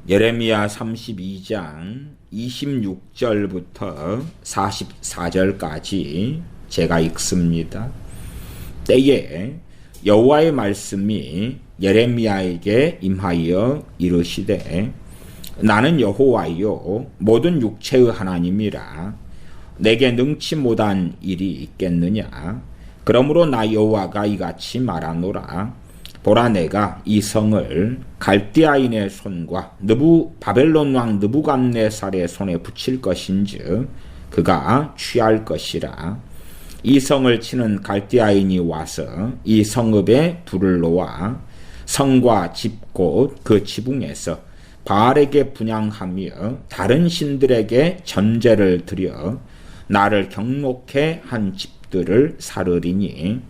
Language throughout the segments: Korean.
예레미야 32장 26절부터 44절까지 제가 읽습니다. 때에 여호와의 말씀이 예레미야에게 임하여 이르시되, 나는 여호와요 모든 육체의 하나님이라. 내게 능치 못한 일이 있겠느냐? 그러므로 나 여호와가 이같이 말하노라. 보라, 내가 이 성을 갈대아인의 손과 바벨론 왕 느부갓네살의 손에 붙일 것인즉 그가 취할 것이라. 이 성을 치는 갈대아인이 와서 이 성읍에 불을 놓아 성과 집 곧 그 지붕에서 바알에게 분향하며 다른 신들에게 전제를 드려 나를 경록해 한 집들을 사르리니,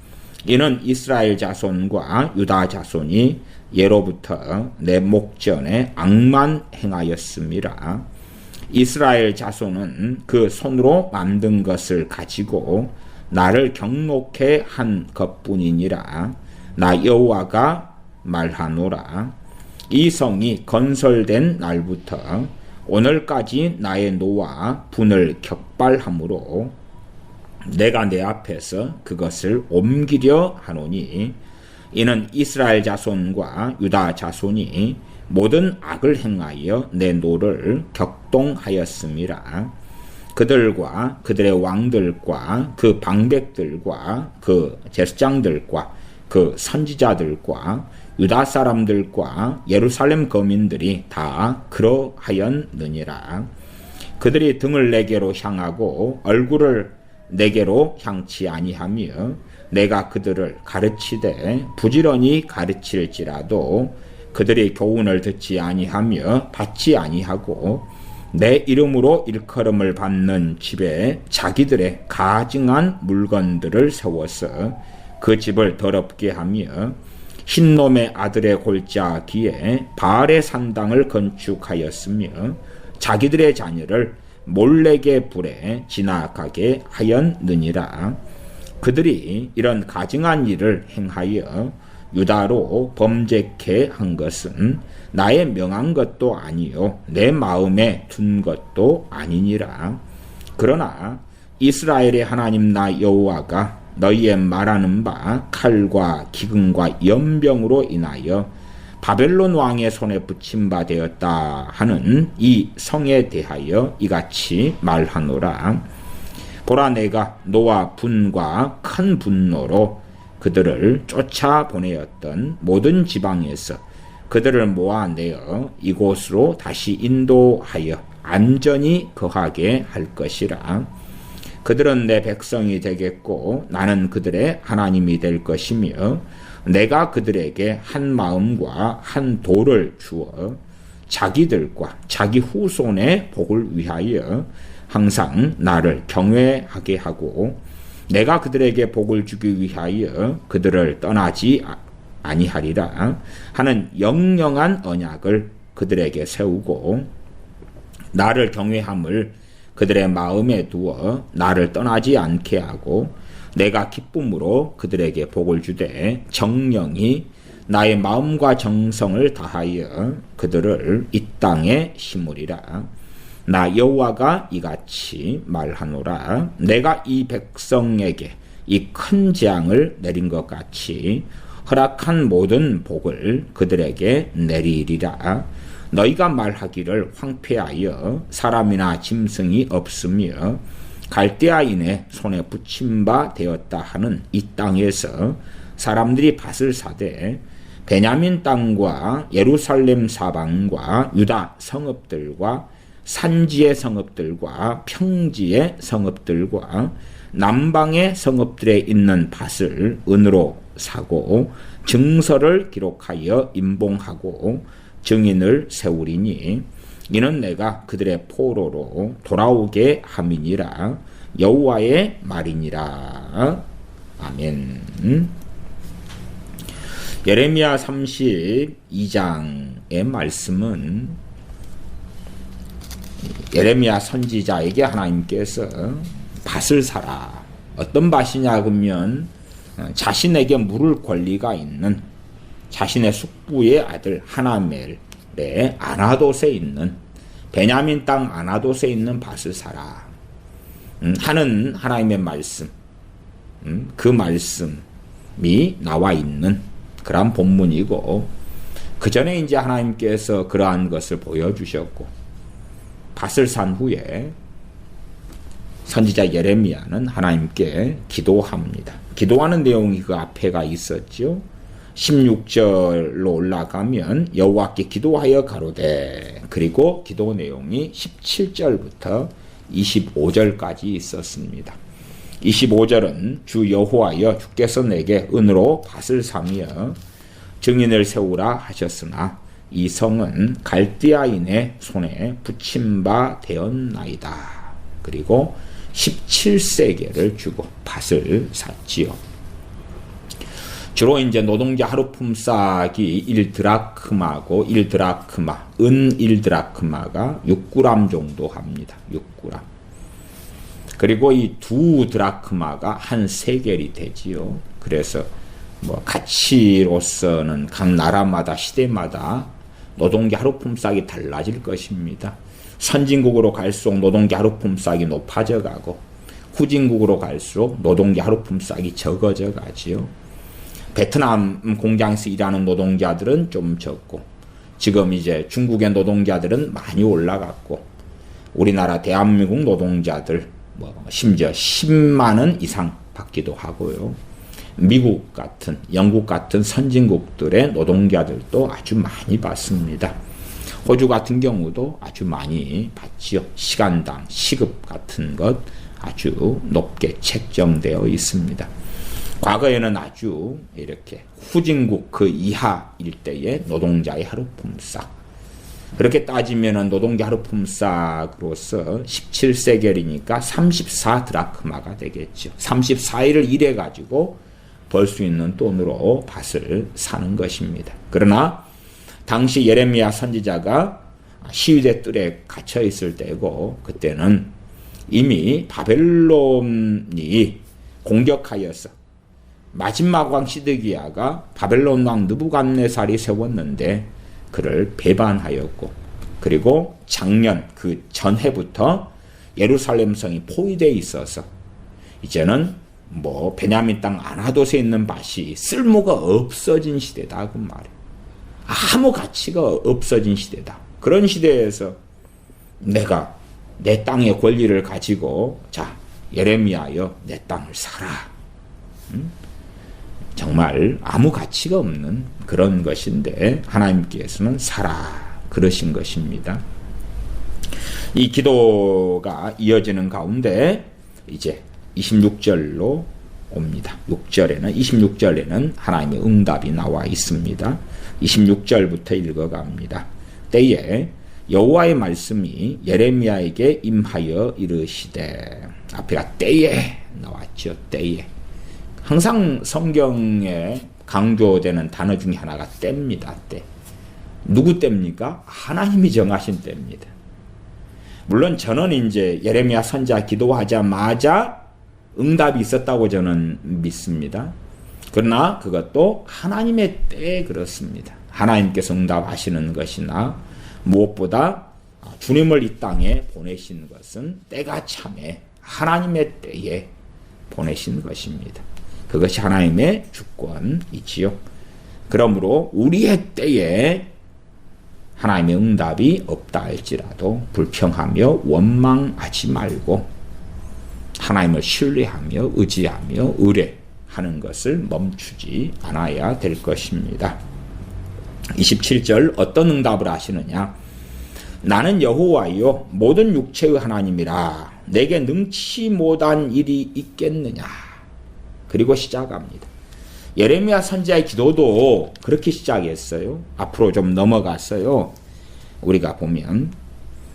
이는 이스라엘 자손과 유다 자손이 예로부터 내 목전에 악만 행하였음이라. 이스라엘 자손은 그 손으로 만든 것을 가지고 나를 경록해 한 것뿐이니라. 나 여호와가 말하노라. 이 성이 건설된 날부터 오늘까지 나의 노와 분을 격발함으로 내가 내 앞에서 그것을 옮기려 하노니, 이는 이스라엘 자손과 유다 자손이 모든 악을 행하여 내 노를 격동하였음이라. 그들과 그들의 왕들과 그 방백들과 그 제사장들과 그 선지자들과 유다 사람들과 예루살렘 거민들이 다 그러하였느니라. 그들이 등을 내게로 향하고 얼굴을 내게로 향치 아니하며 내가 그들을 가르치되 부지런히 가르칠지라도 그들이 교훈을 듣지 아니하며 받지 아니하고 내 이름으로 일컬음을 받는 집에 자기들의 가증한 물건들을 세워서 그 집을 더럽게 하며 흰놈의 아들의 골짜 뒤에 바알의 산당을 건축하였으며 자기들의 자녀를 몰래게 불에 지나가게 하였느니라. 그들이 이런 가증한 일을 행하여 유다로 범죄케 한 것은 나의 명한 것도 아니요 내 마음에 둔 것도 아니니라. 그러나 이스라엘의 하나님 나 여호와가 너희의 말하는 바 칼과 기근과 연병으로 인하여 바벨론 왕의 손에 붙임 바 되었다 하는 이 성에 대하여 이같이 말하노라. 보라, 내가 노와 분과 큰 분노로 그들을 쫓아보내었던 모든 지방에서 그들을 모아내어 이곳으로 다시 인도하여 안전히 거하게 할 것이라. 그들은 내 백성이 되겠고 나는 그들의 하나님이 될 것이며 내가 그들에게 한 마음과 한 도를 주어 자기들과 자기 후손의 복을 위하여 항상 나를 경외하게 하고 내가 그들에게 복을 주기 위하여 그들을 떠나지 아니하리라 하는 영영한 언약을 그들에게 세우고 나를 경외함을 그들의 마음에 두어 나를 떠나지 않게 하고 내가 기쁨으로 그들에게 복을 주되 정령이 나의 마음과 정성을 다하여 그들을 이 땅에 심으리라. 나 여호와가 이같이 말하노라. 내가 이 백성에게 이 큰 재앙을 내린 것 같이 허락한 모든 복을 그들에게 내리리라. 너희가 말하기를 황폐하여 사람이나 짐승이 없으며 갈대아인의 손에 붙임 바 되었다 하는 이 땅에서 사람들이 밭을 사되 베냐민 땅과 예루살렘 사방과 유다 성읍들과 산지의 성읍들과 평지의 성읍들과 남방의 성읍들에 있는 밭을 은으로 사고 증서를 기록하여 임봉하고 증인을 세우리니, 이는 내가 그들의 포로로 돌아오게 함이니라. 여호와의 말이니라. 아멘. 예레미야 32장의 말씀은 예레미야 선지자에게 하나님께서 밭을 사라. 어떤 밭이냐 그러면 자신에게 물을 권리가 있는 자신의 숙부의 아들 하나멜 아나돗에 있는 베냐민 땅 아나돗에 있는 밭을 사라 하는 하나님의 말씀, 그 말씀이 나와 있는 그러한 본문이고, 그 전에 이제 하나님께서 그러한 것을 보여주셨고, 밭을 산 후에 선지자 예레미야는 하나님께 기도합니다. 기도하는 내용이 그 앞에가 있었죠. 16절로 올라가면 여호와께 기도하여 가로되, 그리고 기도 내용이 17절부터 25절까지 있었습니다. 25절은 주 여호와여 주께서 내게 은으로 밭을 사며 증인을 세우라 하셨으나 이 성은 갈대아인의 손에 붙임 바 되었나이다. 그리고 17세겔을 주고 밭을 샀지요. 주로 이제 노동자 하루 품삯이 1드라크마고 1드라크마, 은 1드라크마가 6g 정도 합니다. 6g. 그리고 이 2드라크마가 한 세겔이 되지요. 그래서 뭐 가치로서는 각 나라마다 시대마다 노동자 하루 품삯이 달라질 것입니다. 선진국으로 갈수록 노동자 하루 품삯이 높아져 가고, 후진국으로 갈수록 노동자 하루 품삯이 적어져 가지요. 베트남 공장에서 일하는 노동자들은 좀 적고, 지금 이제 중국의 노동자들은 많이 올라갔고, 우리나라 대한민국 노동자들 뭐 심지어 10만 원 이상 받기도 하고요. 미국 같은, 영국 같은 선진국들의 노동자들도 아주 많이 받습니다. 호주 같은 경우도 아주 많이 받지요. 시간당 시급 같은 것 아주 높게 책정되어 있습니다. 과거에는 아주 이렇게 후진국 그 이하 일대의 노동자의 하루 품삯, 그렇게 따지면은 노동자 하루 품삯으로서 17세겔이니까 34드라크마가 되겠죠. 34일을 일해 가지고 벌 수 있는 돈으로 밭을 사는 것입니다. 그러나 당시 예레미야 선지자가 시위대 뜰에 갇혀 있을 때고, 그때는 이미 바벨론이 공격하여서 마지막 왕 시드기야가 바벨론 왕 느부갓네살이 세웠는데 그를 배반하였고, 그리고 작년 그 전해부터 예루살렘 성이 포위되어 있어서 이제는 뭐 베냐민 땅 아나돗에 있는 밭이 쓸모가 없어진 시대다 그 말이에요. 아무 가치가 없어진 시대다. 그런 시대에서 내가 내 땅의 권리를 가지고, 자 예레미야여 내 땅을 사라, 정말 아무 가치가 없는 그런 것인데 하나님께서는 사라 그러신 것입니다. 이 기도가 이어지는 가운데 이제 26절로 옵니다. 26절에는 하나님의 응답이 나와 있습니다. 26절부터 읽어갑니다. 때에 여호와의 말씀이 예레미야에게 임하여 이르시되, 앞에가 때에 나왔죠. 때에. 항상 성경에 강조되는 단어 중에 하나가 때입니다. 때. 누구 때입니까? 하나님이 정하신 때입니다. 물론 저는 이제 예레미야 선지자 기도하자마자 응답이 있었다고 저는 믿습니다. 그러나 그것도 하나님의 때에 그렇습니다. 하나님께서 응답하시는 것이나 무엇보다 주님을 이 땅에 보내신 것은 때가 참에 하나님의 때에 보내신 것입니다. 그것이 하나님의 주권이지요. 그러므로 우리의 때에 하나님의 응답이 없다 할지라도 불평하며 원망하지 말고 하나님을 신뢰하며 의지하며 의뢰하는 것을 멈추지 않아야 될 것입니다. 27절 어떤 응답을 하시느냐? 나는 여호와여 모든 육체의 하나님이라 내게 능치 못한 일이 있겠느냐? 그리고 시작합니다. 예레미야 선지자의 기도도 그렇게 시작했어요. 앞으로 좀 넘어갔어요. 우리가 보면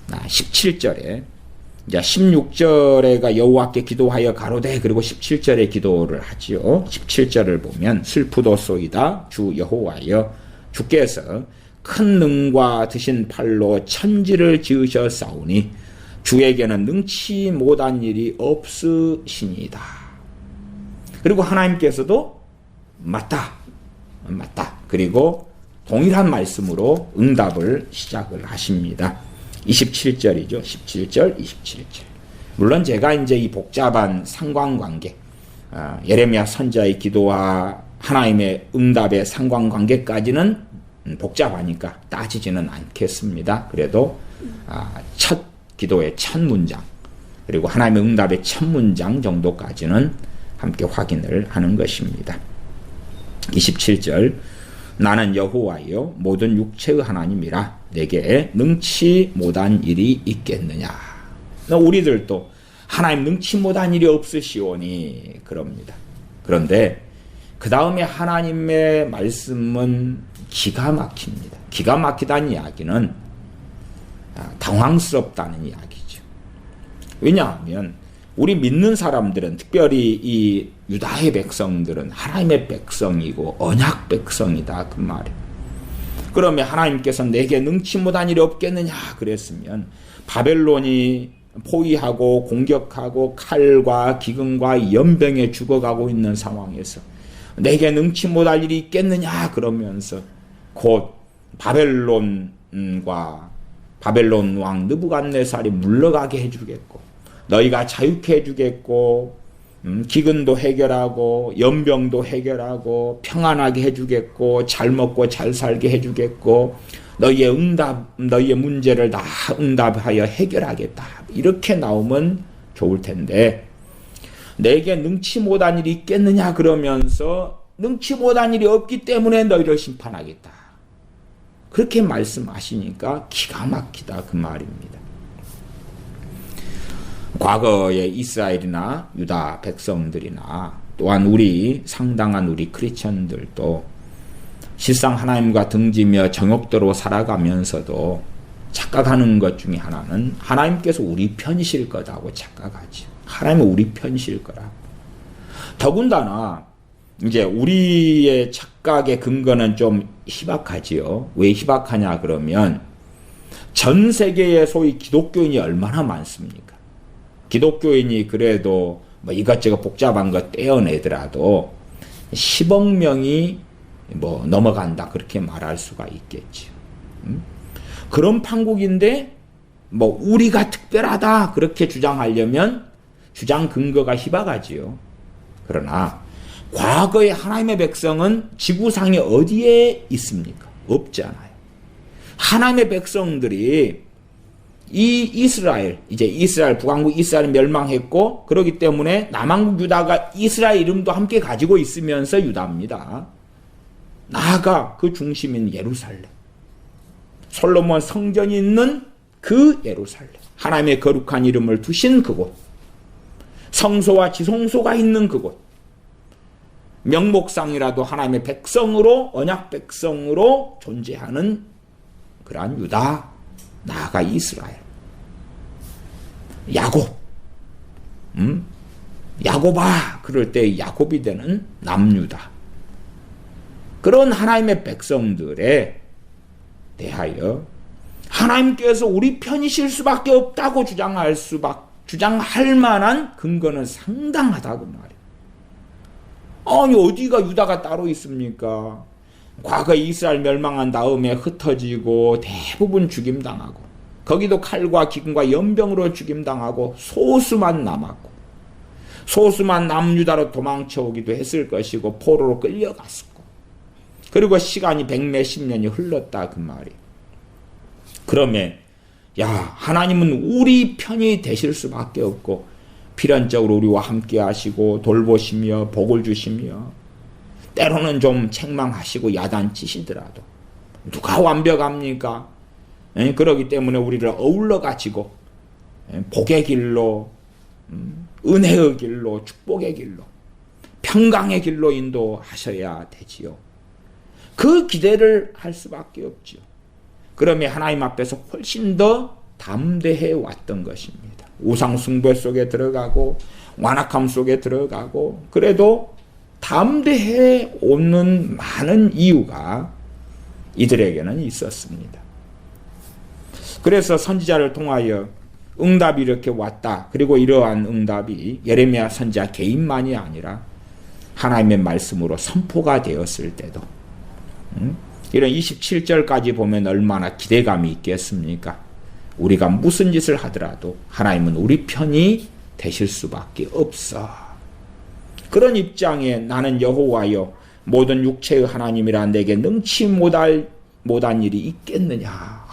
17절에 이제 16절에가 여호와께 기도하여 가로되, 그리고 17절에 기도를 하지요. 17절을 보면 슬프도소이다 주 여호와여 주께서 큰 능과 드신 팔로 천지를 지으셨사오니 주에게는 능치 못한 일이 없으시니이다. 그리고 하나님께서도 맞다. 그리고 동일한 말씀으로 응답을 시작을 하십니다. 27절이죠. 17절, 27절. 물론 제가 이제 이 복잡한 상관관계, 예레미야 선지자의 기도와 하나님의 응답의 상관관계까지는 복잡하니까 따지지는 않겠습니다. 그래도 첫 기도의 첫 문장, 그리고 하나님의 응답의 첫 문장 정도까지는 함께 확인을 하는 것입니다. 27절, 나는 여호와여 모든 육체의 하나님이라 내게 능치 못한 일이 있겠느냐. 우리들도 하나님 능치 못한 일이 없으시오니 그럽니다. 그런데 그 다음에 하나님의 말씀은 기가 막힙니다. 기가 막히다는 이야기는 당황스럽다는 이야기죠. 왜냐하면 우리 믿는 사람들은, 특별히 이 유다의 백성들은 하나님의 백성이고 언약 백성이다 그 말이에요. 그러면 하나님께서 내게 능치 못한 일이 없겠느냐 그랬으면 바벨론이 포위하고 공격하고 칼과 기근과 연병에 죽어가고 있는 상황에서 내게 능치 못할 일이 있겠느냐 그러면서 곧 바벨론과 바벨론 왕 느부갓네살이 물러가게 해주겠고 너희가 자유케 해주겠고 기근도 해결하고 연병도 해결하고 평안하게 해주겠고 잘 먹고 잘 살게 해주겠고 너희의 너희의 문제를 다 응답하여 해결하겠다. 이렇게 나오면 좋을 텐데 내게 능치 못한 일이 있겠느냐 그러면서 능치 못한 일이 없기 때문에 너희를 심판하겠다. 그렇게 말씀하시니까 기가 막히다 그 말입니다. 과거의 이스라엘이나 유다 백성들이나 또한 상당한 우리 크리스천들도 실상 하나님과 등지며 정욕대로 살아가면서도 착각하는 것 중에 하나는 하나님께서 우리 편이실 거다고 착각하죠. 하나님은 우리 편이실 거라고. 더군다나 이제 우리의 착각의 근거는 좀 희박하지요. 왜 희박하냐 그러면 전 세계에 소위 기독교인이 얼마나 많습니까? 기독교인이 그래도 뭐 이것저것 복잡한 거 떼어내더라도 10억 명이 뭐 넘어간다 그렇게 말할 수가 있겠죠. 그런 판국인데 뭐 우리가 특별하다 그렇게 주장하려면 주장 근거가 희박하지요. 그러나 과거의 하나님의 백성은 지구상에 어디에 있습니까? 없잖아요. 하나님의 백성들이 이제 이스라엘, 북왕국 이스라엘이 멸망했고, 그렇기 때문에 남왕국 유다가 이스라엘 이름도 함께 가지고 있으면서 유다입니다. 나아가 그 중심인 예루살렘. 솔로몬 성전이 있는 그 예루살렘. 하나님의 거룩한 이름을 두신 그곳. 성소와 지성소가 있는 그곳. 명목상이라도 하나님의 백성으로, 언약 백성으로 존재하는 그러한 유다, 나아가 이스라엘, 야곱, 야곱아 그럴 때 야곱이 되는 남유다. 그런 하나님의 백성들에 대하여 하나님께서 우리 편이실 수밖에 없다고 주장할 만한 근거는 상당하다고 말이에요. 아니 어디가 유다가 따로 있습니까? 과거 이스라엘 멸망한 다음에 흩어지고 대부분 죽임당하고 거기도 칼과 기근과 연병으로 죽임당하고 소수만 남았고 소수만 남유다로 도망쳐 오기도 했을 것이고 포로로 끌려갔었고 그리고 시간이 백몇십 년이 흘렀다 그 말이. 그러면 하나님은 우리 편이 되실 수밖에 없고 필연적으로 우리와 함께 하시고 돌보시며 복을 주시며 때로는 좀 책망하시고 야단치시더라도 누가 완벽합니까? 그러기 때문에 우리를 어울러 가지고 복의 길로, 은혜의 길로, 축복의 길로, 평강의 길로 인도하셔야 되지요. 그 기대를 할 수밖에 없죠. 그러면 하나님 앞에서 훨씬 더 담대해 왔던 것입니다. 우상숭배 속에 들어가고 완악함 속에 들어가고 그래도 담대해 오는 많은 이유가 이들에게는 있었습니다. 그래서 선지자를 통하여 응답이 이렇게 왔다. 그리고 이러한 응답이 예레미야 선지자 개인만이 아니라 하나님의 말씀으로 선포가 되었을 때도 이런 27절까지 보면 얼마나 기대감이 있겠습니까? 우리가 무슨 짓을 하더라도 하나님은 우리 편이 되실 수밖에 없어. 그런 입장에 나는 여호와여 모든 육체의 하나님이라 내게 능치 못한 일이 있겠느냐.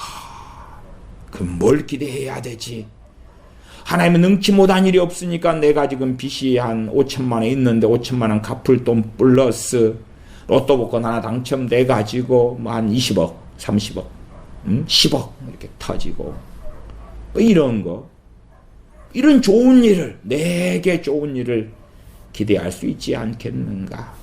그럼 뭘 기대해야 되지? 하나님은 능치 못한 일이 없으니까 내가 지금 빚이 한 5천만 원 있는데 5천만 원 갚을 돈 플러스 로또 복권 하나 당첨돼가지고 한 20억, 30억, 10억 이렇게 터지고 이런 거, 이런 좋은 일을, 내게 좋은 일을 기대할 수 있지 않겠는가.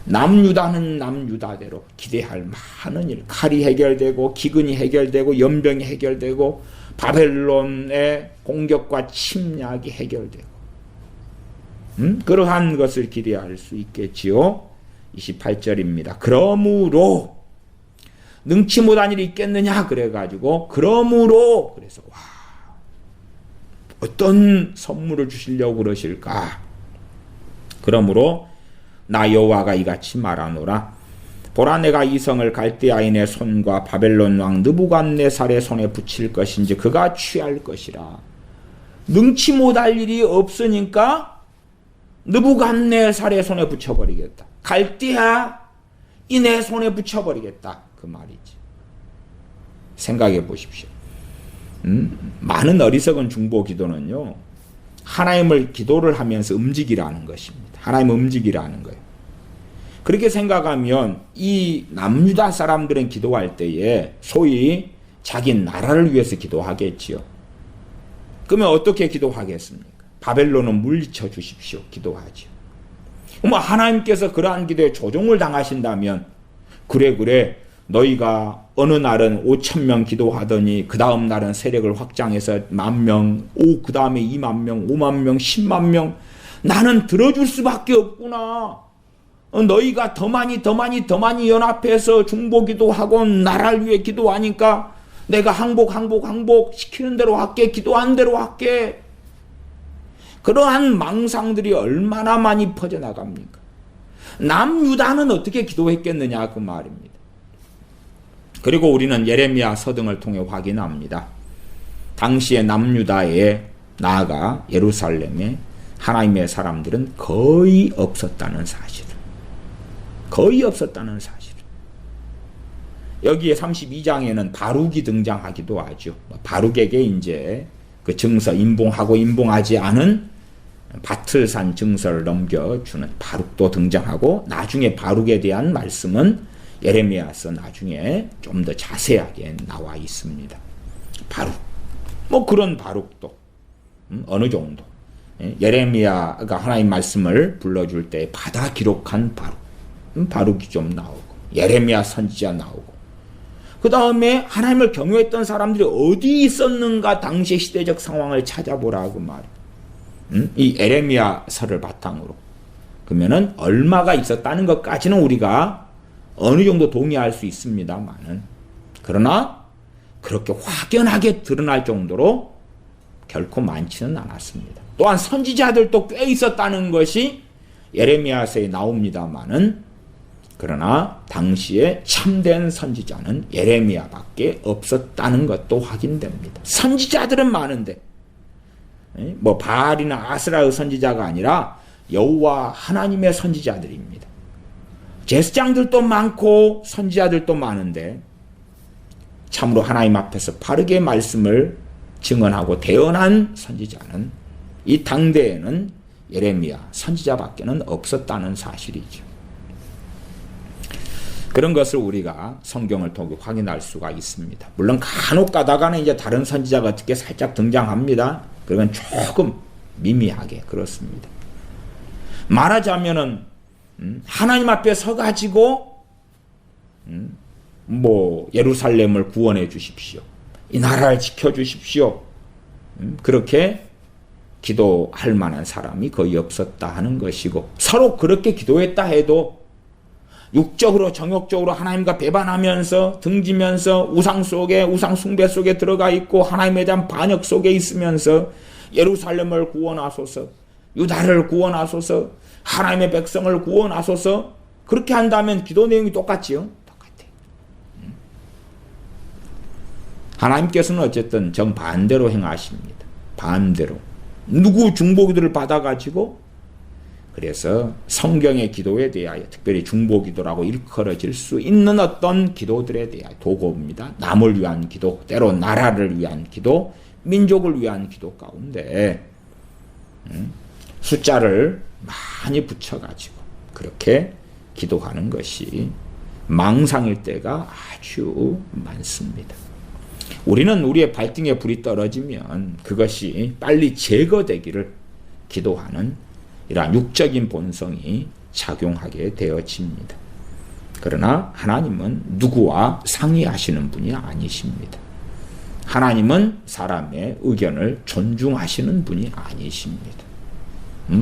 남유다는 남유다대로 기대할 많은 일, 칼이 해결되고 기근이 해결되고 연병이 해결되고 바벨론의 공격과 침략이 해결되고 그러한 것을 기대할 수 있겠지요. 28절입니다. 그러므로 능치 못한 일이 있겠느냐 그래가지고 그러므로 그래서 와 어떤 선물을 주시려고 그러실까. 그러므로 나 여호와가 이같이 말하노라. 보라 내가 이 성을 갈대아인의 손과 바벨론 왕 느부갓네살의 손에 붙일 것인지 그가 취할 것이라. 능치 못할 일이 없으니까 느부갓네살의 손에 붙여버리겠다. 갈대아인의 손에 붙여버리겠다. 그 말이지. 생각해 보십시오. 많은 어리석은 중보 기도는요. 하나님을 기도를 하면서 움직이라는 것입니다. 하나님 움직이라는 거예요. 그렇게 생각하면 이 남유다 사람들은 기도할 때에 소위 자기 나라를 위해서 기도하겠지요. 그러면 어떻게 기도하겠습니까? 바벨론은 물리쳐 주십시오. 기도하지요. 뭐 하나님께서 그러한 기도에 조종을 당하신다면 그래 너희가 어느 날은 5,000명 기도하더니 그 다음 날은 세력을 확장해서 10,000명, 그 다음에 20,000명, 50,000명, 100,000명 나는 들어줄 수밖에 없구나. 너희가 더 많이 연합해서 중보기도하고 나라를 위해 기도하니까 내가 항복 시키는 대로 할게. 기도한 대로 할게. 그러한 망상들이 얼마나 많이 퍼져나갑니까? 남유다는 어떻게 기도했겠느냐 그 말입니다. 그리고 우리는 예레미야 서등을 통해 확인합니다. 당시에 남유다에 나아가 예루살렘에 하나님의 사람들은 거의 없었다는 사실을. 여기에 32장에는 바룩이 등장하기도 하죠. 바룩에게 이제 그 증서 임봉하고 임봉하지 않은 바틀산 증서를 넘겨주는 바룩도 등장하고 나중에 바룩에 대한 말씀은 예레미야서 나중에 좀 더 자세하게 나와 있습니다. 바룩. 그런 바룩도 어느 정도 예레미야가 하나님 말씀을 불러줄 때 받아 기록한 바룩이 좀 나오고 예레미야 선지자 나오고 그 다음에 하나님을 경외했던 사람들이 어디 있었는가 당시 시대적 상황을 찾아보라고 말이에요. 이 예레미야서를 바탕으로 그러면은 얼마가 있었다는 것까지는 우리가 어느 정도 동의할 수 있습니다만은 그러나 그렇게 확연하게 드러날 정도로 결코 많지는 않았습니다. 또한 선지자들도 꽤 있었다는 것이 예레미야서에 나옵니다만은 그러나 당시에 참된 선지자는 예레미야밖에 없었다는 것도 확인됩니다. 선지자들은 많은데 바알이나 아스라의 선지자가 아니라 여호와 하나님의 선지자들입니다. 제사장들도 많고 선지자들도 많은데 참으로 하나님 앞에서 바르게 말씀을 증언하고 대언한 선지자는 이 당대에는 예레미야 선지자밖에는 없었다는 사실이죠. 그런 것을 우리가 성경을 통해 확인할 수가 있습니다. 물론 간혹 가다가는 이제 다른 선지자가 어떻게 살짝 등장합니다. 그러면 조금 미미하게 그렇습니다. 말하자면은 하나님 앞에 서가지고 예루살렘을 구원해 주십시오. 이 나라를 지켜주십시오. 그렇게 기도할 만한 사람이 거의 없었다 하는 것이고 서로 그렇게 기도했다 해도 육적으로 정욕적으로 하나님과 배반하면서 등지면서 우상 숭배 속에 들어가 있고 하나님에 대한 반역 속에 있으면서 예루살렘을 구원하소서, 유다를 구원하소서, 하나님의 백성을 구원하소서 그렇게 한다면 기도 내용이 똑같지요? 똑같아. 하나님께서는 어쨌든 정반대로 행하십니다. 반대로. 누구 중보기도를 받아가지고 그래서 성경의 기도에 대하여 특별히 중보기도라고 일컬어질 수 있는 어떤 기도들에 대하여 도구입니다. 남을 위한 기도, 때로 나라를 위한 기도, 민족을 위한 기도 가운데 숫자를 많이 붙여가지고 그렇게 기도하는 것이 망상일 때가 아주 많습니다. 우리는 우리의 발등에 불이 떨어지면 그것이 빨리 제거되기를 기도하는 이러한 육적인 본성이 작용하게 되어집니다. 그러나 하나님은 누구와 상의하시는 분이 아니십니다. 하나님은 사람의 의견을 존중하시는 분이 아니십니다.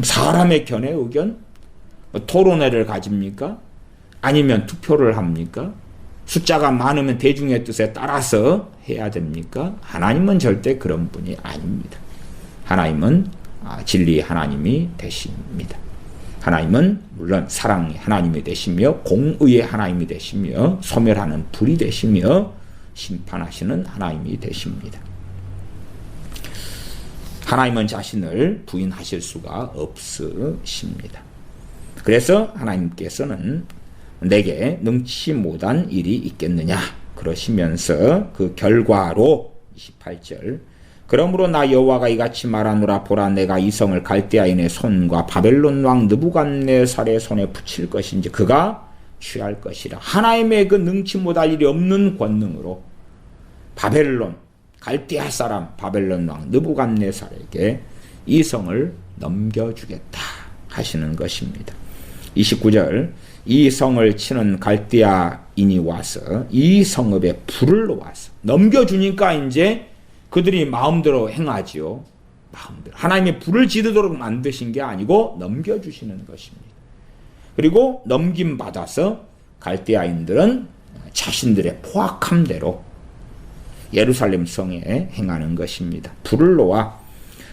사람의 견해 의견? 토론회를 가집니까? 아니면 투표를 합니까? 숫자가 많으면 대중의 뜻에 따라서 해야 됩니까? 하나님은 절대 그런 분이 아닙니다. 하나님은 진리의 하나님이 되십니다. 하나님은 물론 사랑의 하나님이 되시며 공의의 하나님이 되시며 소멸하는 불이 되시며 심판하시는 하나님이 되십니다. 하나님은 자신을 부인하실 수가 없으십니다. 그래서 하나님께서는 내게 능치 못한 일이 있겠느냐 그러시면서 그 결과로 28절 그러므로 나 여호와가 이같이 말하노라 보라 내가 이 성을 갈대아인의 손과 바벨론 왕 느부갓네살의 손에 붙일 것인지 그가 취할 것이라. 하나님의 그 능치 못할 일이 없는 권능으로 바벨론 갈대아 사람 바벨론 왕 느부갓네살에게 이 성을 넘겨주겠다 하시는 것입니다. 29절 이 성을 치는 갈대아인이 와서 이 성읍에 불을 놓아서 넘겨주니까 이제 그들이 마음대로 행하지요. 마음대로. 하나님이 불을 지르도록 만드신 게 아니고 넘겨주시는 것입니다. 그리고 넘김받아서 갈대아인들은 자신들의 포악함대로 예루살렘 성에 행하는 것입니다. 불을 놓아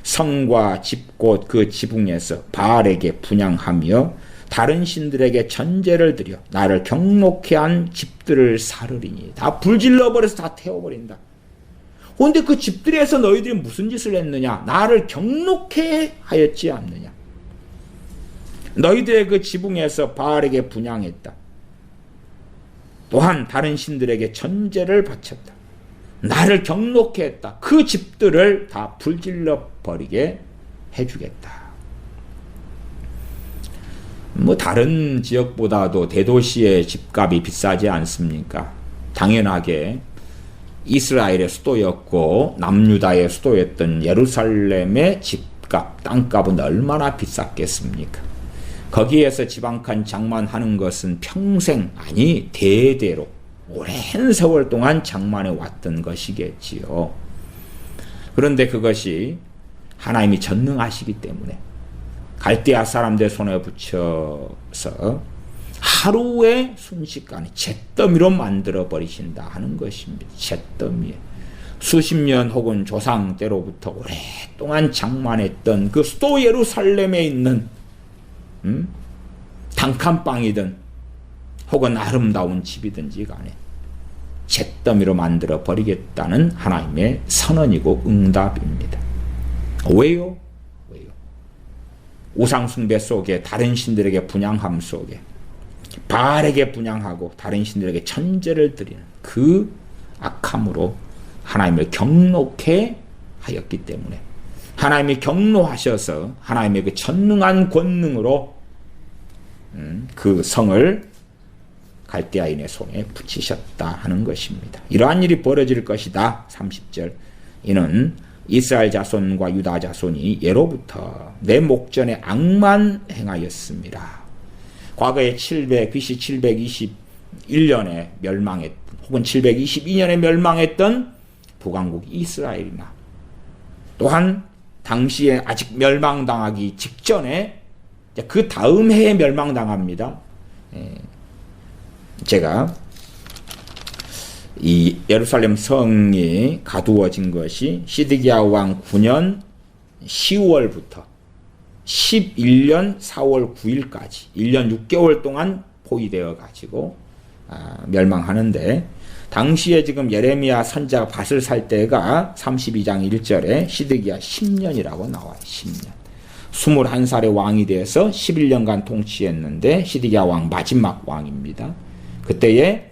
성과 집곳 그 지붕에서 바알에게 분향하며 다른 신들에게 전제를 드려 나를 경록해 한 집들을 사르리니. 다 불질러버려서 다 태워버린다. 그런데 그 집들에서 너희들이 무슨 짓을 했느냐? 나를 경록해 하였지 않느냐? 너희들의 그 지붕에서 바알에게 분향했다. 또한 다른 신들에게 전제를 바쳤다. 나를 경록해 했다. 그 집들을 다 불질러 버리게 해주겠다. 다른 지역보다도 대도시의 집값이 비싸지 않습니까? 당연하게 이스라엘의 수도였고 남유다의 수도였던 예루살렘의 집값, 땅값은 얼마나 비쌌겠습니까? 거기에서 집 한 칸 장만하는 것은 평생 아니 대대로 오랜 세월 동안 장만해 왔던 것이겠지요. 그런데 그것이 하나님이 전능하시기 때문에 갈대아 사람들 손에 붙여서 하루에 순식간에 잿더미로 만들어 버리신다 하는 것입니다. 잿더미에 수십 년 혹은 조상 때로부터 오랫동안 장만했던 그 수도 예루살렘에 있는 단칸방이든 혹은 아름다운 집이든지 간에 잿더미로 만들어 버리겠다는 하나님의 선언이고 응답입니다. 왜요? 우상숭배 속에 다른 신들에게 분향함 속에 바알에게 분향하고 다른 신들에게 천제를 드리는 그 악함으로 하나님을 경록해 하였기 때문에 하나님이 경노하셔서 하나님의 그 전능한 권능으로 그 성을 갈대아인의 손에 붙이셨다 하는 것입니다. 이러한 일이 벌어질 것이다. 30절 이는 이스라엘 자손과 유다 자손이 예로부터 내 목전에 악만 행하였습니다. 과거에 BC 721년에 멸망했던 혹은 722년에 멸망했던 북왕국 이스라엘이나 또한 당시에 아직 멸망당하기 직전에 그 다음 해에 멸망당합니다. 제가 이 예루살렘 성이 가두어진 것이 시드기야 왕 9년 10월부터 11년 4월 9일까지 1년 6개월 동안 포위되어 가지고 멸망하는데 당시에 지금 예레미야 선자가 밭을 살 때가 32장 1절에 시드기야 10년이라고 나와요. 10년. 21살의 왕이 돼서 11년간 통치했는데 시드기야 왕 마지막 왕입니다. 그때에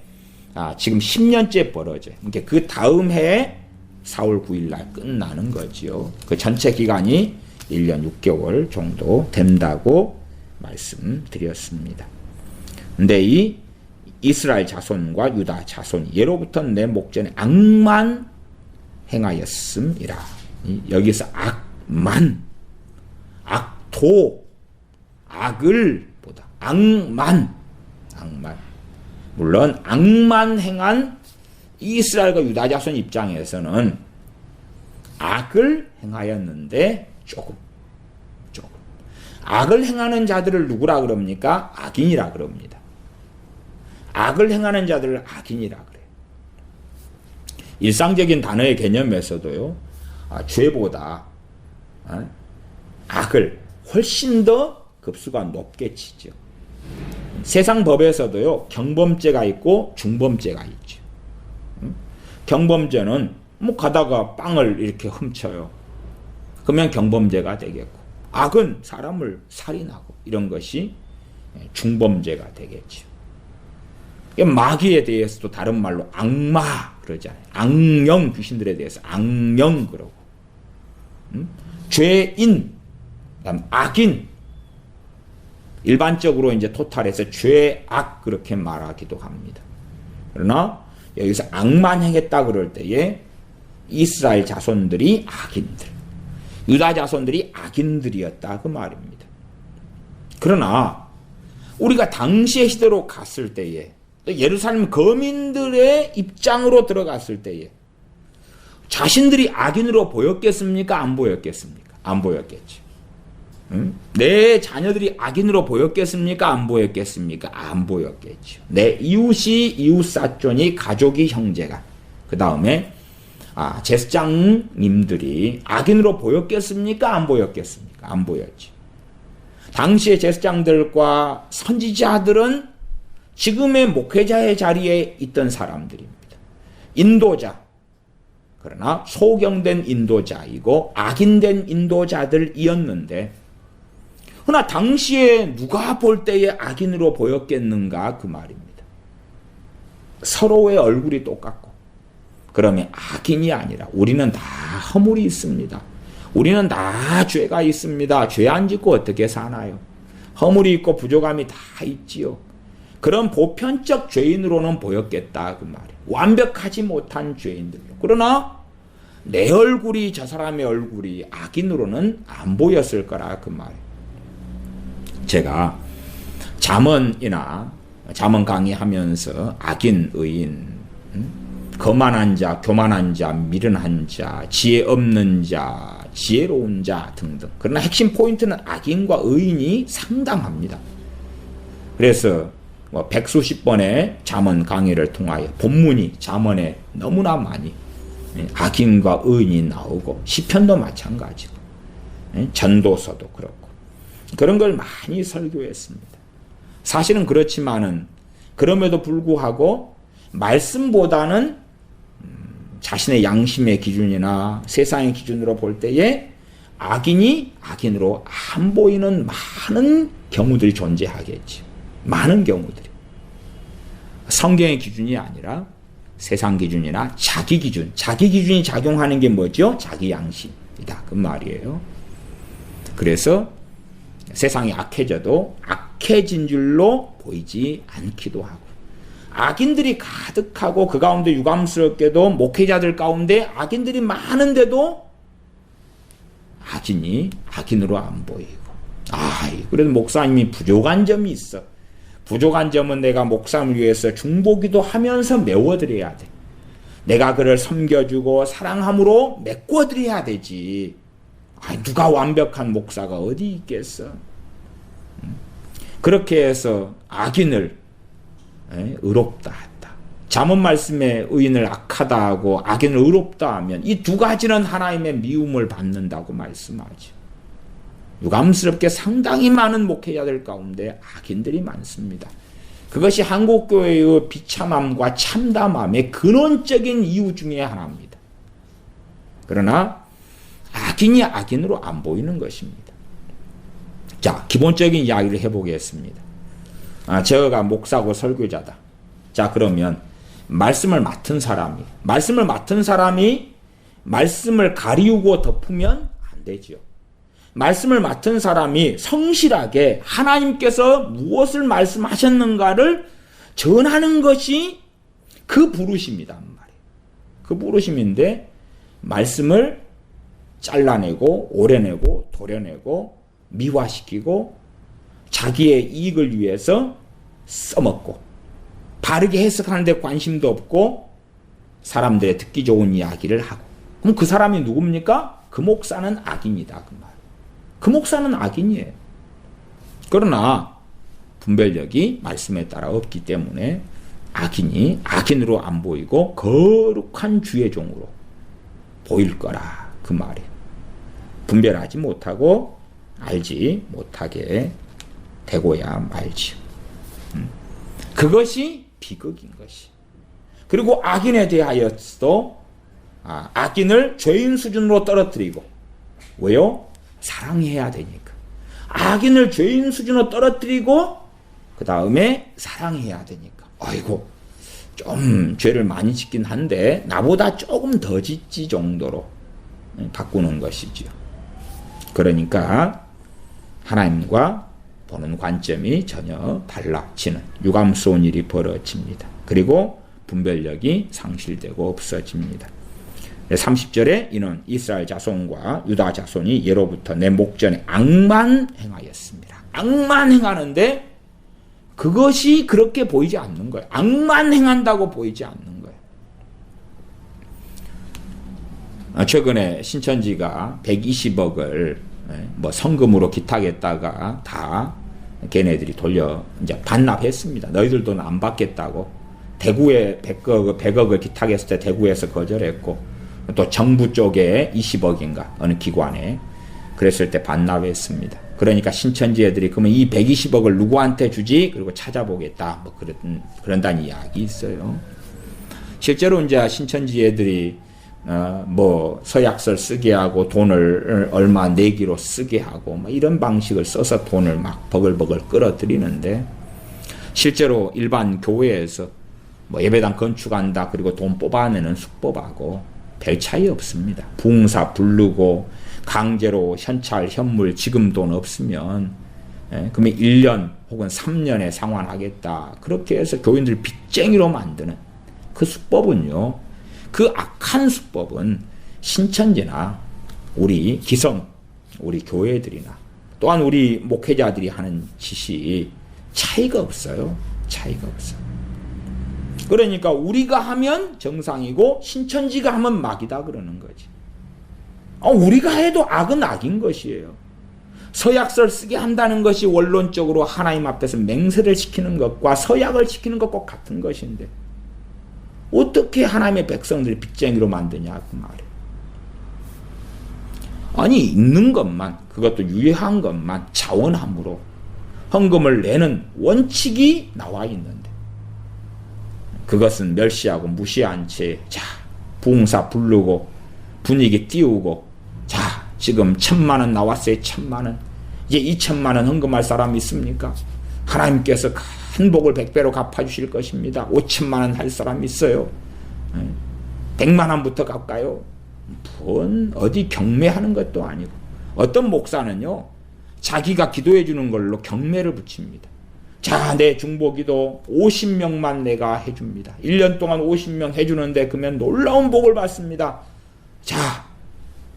지금 10년째 벌어져요. 그러니까 그 다음 해에 4월 9일 날 끝나는 거지요. 그 전체 기간이 1년 6개월 정도 된다고 말씀드렸습니다. 근데 이 이스라엘 자손과 유다 자손이 예로부터 내 목전에 악만 행하였음이라. 여기서 악만, 악도, 악을 보다 악만. 물론 악만 행한 이스라엘과 유다 자손 입장에서는 악을 행하였는데 조금 악을 행하는 자들을 누구라 그럽니까? 악인이라 그럽니다. 악을 행하는 자들을 악인이라 그래요. 일상적인 단어의 개념에서도요, 죄보다 악을 훨씬 더 급수가 높게 치죠. 세상 법에서도요, 경범죄가 있고 중범죄가 있죠. 경범죄는 가다가 빵을 이렇게 훔쳐요. 그러면 경범죄가 되겠고, 악은 사람을 살인하고 이런 것이 중범죄가 되겠죠. 마귀에 대해서도 다른 말로 악마 그러잖아요. 악령, 귀신들에 대해서 악령 그러고, 죄인, 그다음 악인, 일반적으로 이제 토탈해서 죄악 그렇게 말하기도 합니다. 그러나 여기서 악만 행했다 그럴 때에 이스라엘 자손들이 악인들, 유다 자손들이 악인들이었다 그 말입니다. 그러나 우리가 당시의 시대로 갔을 때에, 예루살렘 거민들의 입장으로 들어갔을 때에 자신들이 악인으로 보였겠습니까? 안 보였겠습니까? 안 보였겠죠. 내 자녀들이 악인으로 보였겠습니까? 안 보였겠습니까? 안 보였겠죠. 내 이웃이 이웃사촌이 가족이 형제가, 그 다음에 제사장님들이 악인으로 보였겠습니까? 안 보였겠습니까? 안 보였죠. 당시의 제사장들과 선지자들은 지금의 목회자의 자리에 있던 사람들입니다. 인도자, 그러나 소경된 인도자이고 악인된 인도자들이었는데, 그러나 당시에 누가 볼 때에 악인으로 보였겠는가 그 말입니다. 서로의 얼굴이 똑같고, 그러면 악인이 아니라 우리는 다 허물이 있습니다. 우리는 다 죄가 있습니다. 죄 안 짓고 어떻게 사나요? 허물이 있고 부족함이 다 있지요. 그런 보편적 죄인으로는 보였겠다 그 말이에요. 완벽하지 못한 죄인들로. 그러나 내 얼굴이, 저 사람의 얼굴이 악인으로는 안 보였을 거라 그 말이에요. 제가 잠언이나 잠언 강의하면서 악인, 의인, 거만한 자, 교만한 자, 미련한 자, 지혜 없는 자, 지혜로운 자 등등. 그러나 핵심 포인트는 악인과 의인이 상당합니다. 그래서 100수십 번의 잠언 강의를 통하여 본문이 잠언에 너무나 많이 악인과 의인이 나오고, 시편도 마찬가지고, 전도서도 그렇고, 그런 걸 많이 설교했습니다. 사실은 그렇지만은 그럼에도 불구하고 말씀보다는 자신의 양심의 기준이나 세상의 기준으로 볼 때에 악인이 악인으로 안 보이는 많은 경우들이 존재하겠죠. 많은 경우들이. 성경의 기준이 아니라 세상 기준이나 자기 기준, 자기 기준이 작용하는 게 뭐죠? 자기 양심이다 그 말이에요. 그래서 세상이 악해져도 악해진 줄로 보이지 않기도 하고, 악인들이 가득하고 그 가운데 유감스럽게도 목회자들 가운데 악인들이 많은데도 악인이 악인으로 안 보이고, 그래도 목사님이 부족한 점이 있어. 부족한 점은 내가 목사님을 위해서 중보기도 하면서 메워드려야 돼. 내가 그를 섬겨주고 사랑함으로 메꿔드려야 되지. 누가 완벽한 목사가 어디 있겠어. 그렇게 해서 악인을 의롭다 했다. 잠언 말씀에 의인을 악하다 하고 악인을 의롭다 하면 이 두 가지는 하나님의 미움을 받는다고 말씀하죠. 유감스럽게 상당히 많은 목회자들 가운데 악인들이 많습니다. 그것이 한국교회의 비참함과 참담함의 근원적인 이유 중에 하나입니다. 그러나 악인이 악인으로 안 보이는 것입니다. 자, 기본적인 이야기를 해보겠습니다. 제가 목사고 설교자다. 자, 그러면 말씀을 맡은 사람이 말씀을 가리우고 덮으면 안 되지요. 말씀을 맡은 사람이 성실하게 하나님께서 무엇을 말씀하셨는가를 전하는 것이 그 부르심이란 말이에요. 그 부르심인데 말씀을 잘라내고 오려내고 도려내고 미화시키고 자기의 이익을 위해서 써먹고 바르게 해석하는 데 관심도 없고 사람들의 듣기 좋은 이야기를 하고, 그럼 그 사람이 누굽니까? 그 목사는 악인이다 그 말. 그 목사는 악인이에요. 그러나 분별력이 말씀에 따라 없기 때문에 악인이 악인으로 안 보이고 거룩한 주의 종으로 보일 거라 그 말이에요. 분별하지 못하고 알지 못하게 되고야 말지요. 그것이 비극인 것이. 그리고 악인에 대하여도 악인을 죄인 수준으로 떨어뜨리고, 왜요? 사랑해야 되니까. 악인을 죄인 수준으로 떨어뜨리고 그 다음에 사랑해야 되니까. 아이고, 좀 죄를 많이 짓긴 한데 나보다 조금 더 짓지 정도로 바꾸는 것이지요. 그러니까 하나님과 보는 관점이 전혀 달라지는 유감스러운 일이 벌어집니다. 그리고 분별력이 상실되고 없어집니다. 30절에 이는 이스라엘 자손과 유다 자손이 예로부터 내 목전에 악만 행하였습니다. 악만 행하는데 그것이 그렇게 보이지 않는 거예요. 악만 행한다고 보이지 않는 거예요. 최근에 신천지가 120억을 성금으로 기탁했다가 다 걔네들이 돌려 이제 반납했습니다. 너희들 돈 안 받겠다고. 대구에 100억을 기탁했을 때 대구에서 거절했고, 또 정부 쪽에 20억인가 어느 기관에 그랬을 때 반납했습니다. 그러니까 신천지 애들이 그러면 이 120억을 누구한테 주지? 그리고 찾아보겠다. 뭐 그런다는 이야기 있어요. 실제로 이제 신천지 애들이 서약서 쓰게 하고 돈을 얼마 내기로 쓰게 하고 뭐 이런 방식을 써서 돈을 막 버글버글 끌어들이는데, 실제로 일반 교회에서 예배당 건축한다 그리고 돈 뽑아내는 수법하고 별 차이 없습니다. 부흥사 부르고 강제로 현찰 현물 지금 돈 없으면 그러면 1년 혹은 3년에 상환하겠다. 그렇게 해서 교인들 빚쟁이로 만드는 그 수법은요, 그 악한 수법은 신천지나 우리 기성, 우리 교회들이나 또한 우리 목회자들이 하는 짓이 차이가 없어요. 차이가 없어요. 그러니까 우리가 하면 정상이고 신천지가 하면 막이다 그러는 거지. 우리가 해도 악은 악인 것이에요. 서약서를 쓰게 한다는 것이 원론적으로 하나님 앞에서 맹세를 시키는 것과 서약을 시키는 것과 같은 것인데 어떻게 하나님의 백성들을 빚쟁이로 만드냐 그 말이에요. 아니, 있는 것만, 그것도 유효한 것만 자원함으로 헌금을 내는 원칙이 나와 있는데 그것은 멸시하고 무시한 채 부흥사 부르고 분위기 띄우고, 지금 1,000만 원 나왔어요. 1,000만 원. 이제 2,000만 원 헌금할 사람이 있습니까? 하나님께서 큰 복을 100배로 갚아주실 것입니다. 5,000만 원 할 사람이 있어요. 100만 원부터 갈까요? 어디 경매하는 것도 아니고. 어떤 목사는요, 자기가 기도해 주는 걸로 경매를 붙입니다. 내 중보기도 50명만 내가 해줍니다. 1년 동안 50명 해주는데 그러면 놀라운 복을 받습니다.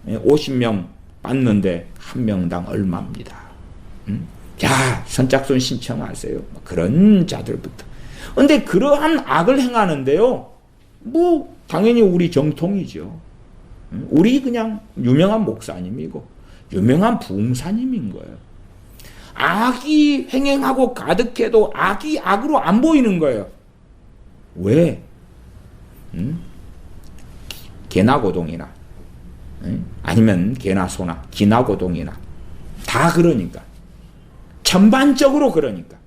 50명 받는데 한 명당 얼마입니다. 선착순 신청하세요. 그런 자들부터. 근데 그러한 악을 행하는데요, 당연히 우리 정통이죠. 우리 그냥 유명한 목사님이고 유명한 부흥사님인 거예요. 악이 횡행하고 가득해도 악이 악으로 안 보이는 거예요. 왜? 개나고동이나 아니면 개나 소나 기나고동이나 다 그러니까. 전반적으로 그러니까.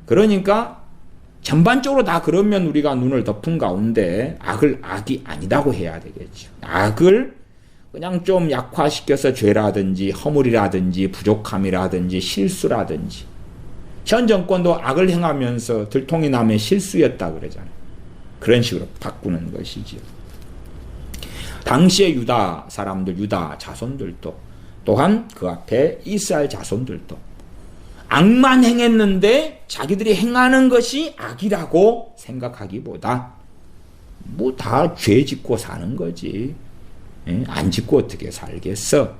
그러니까 전반적으로 다 그러면 우리가 눈을 덮은 가운데 악이 아니다고 해야 되겠죠. 악을 그냥 좀 약화시켜서 죄라든지 허물이라든지 부족함이라든지 실수라든지, 현 정권도 악을 행하면서 들통이 나면 실수였다 그러잖아요. 그런 식으로 바꾸는 것이지요. 당시의 유다 사람들, 유다 자손들도, 또한 그 앞에 이스라엘 자손들도 악만 행했는데 자기들이 행하는 것이 악이라고 생각하기보다 뭐 다 죄 짓고 사는 거지, 안 짓고 어떻게 살겠어,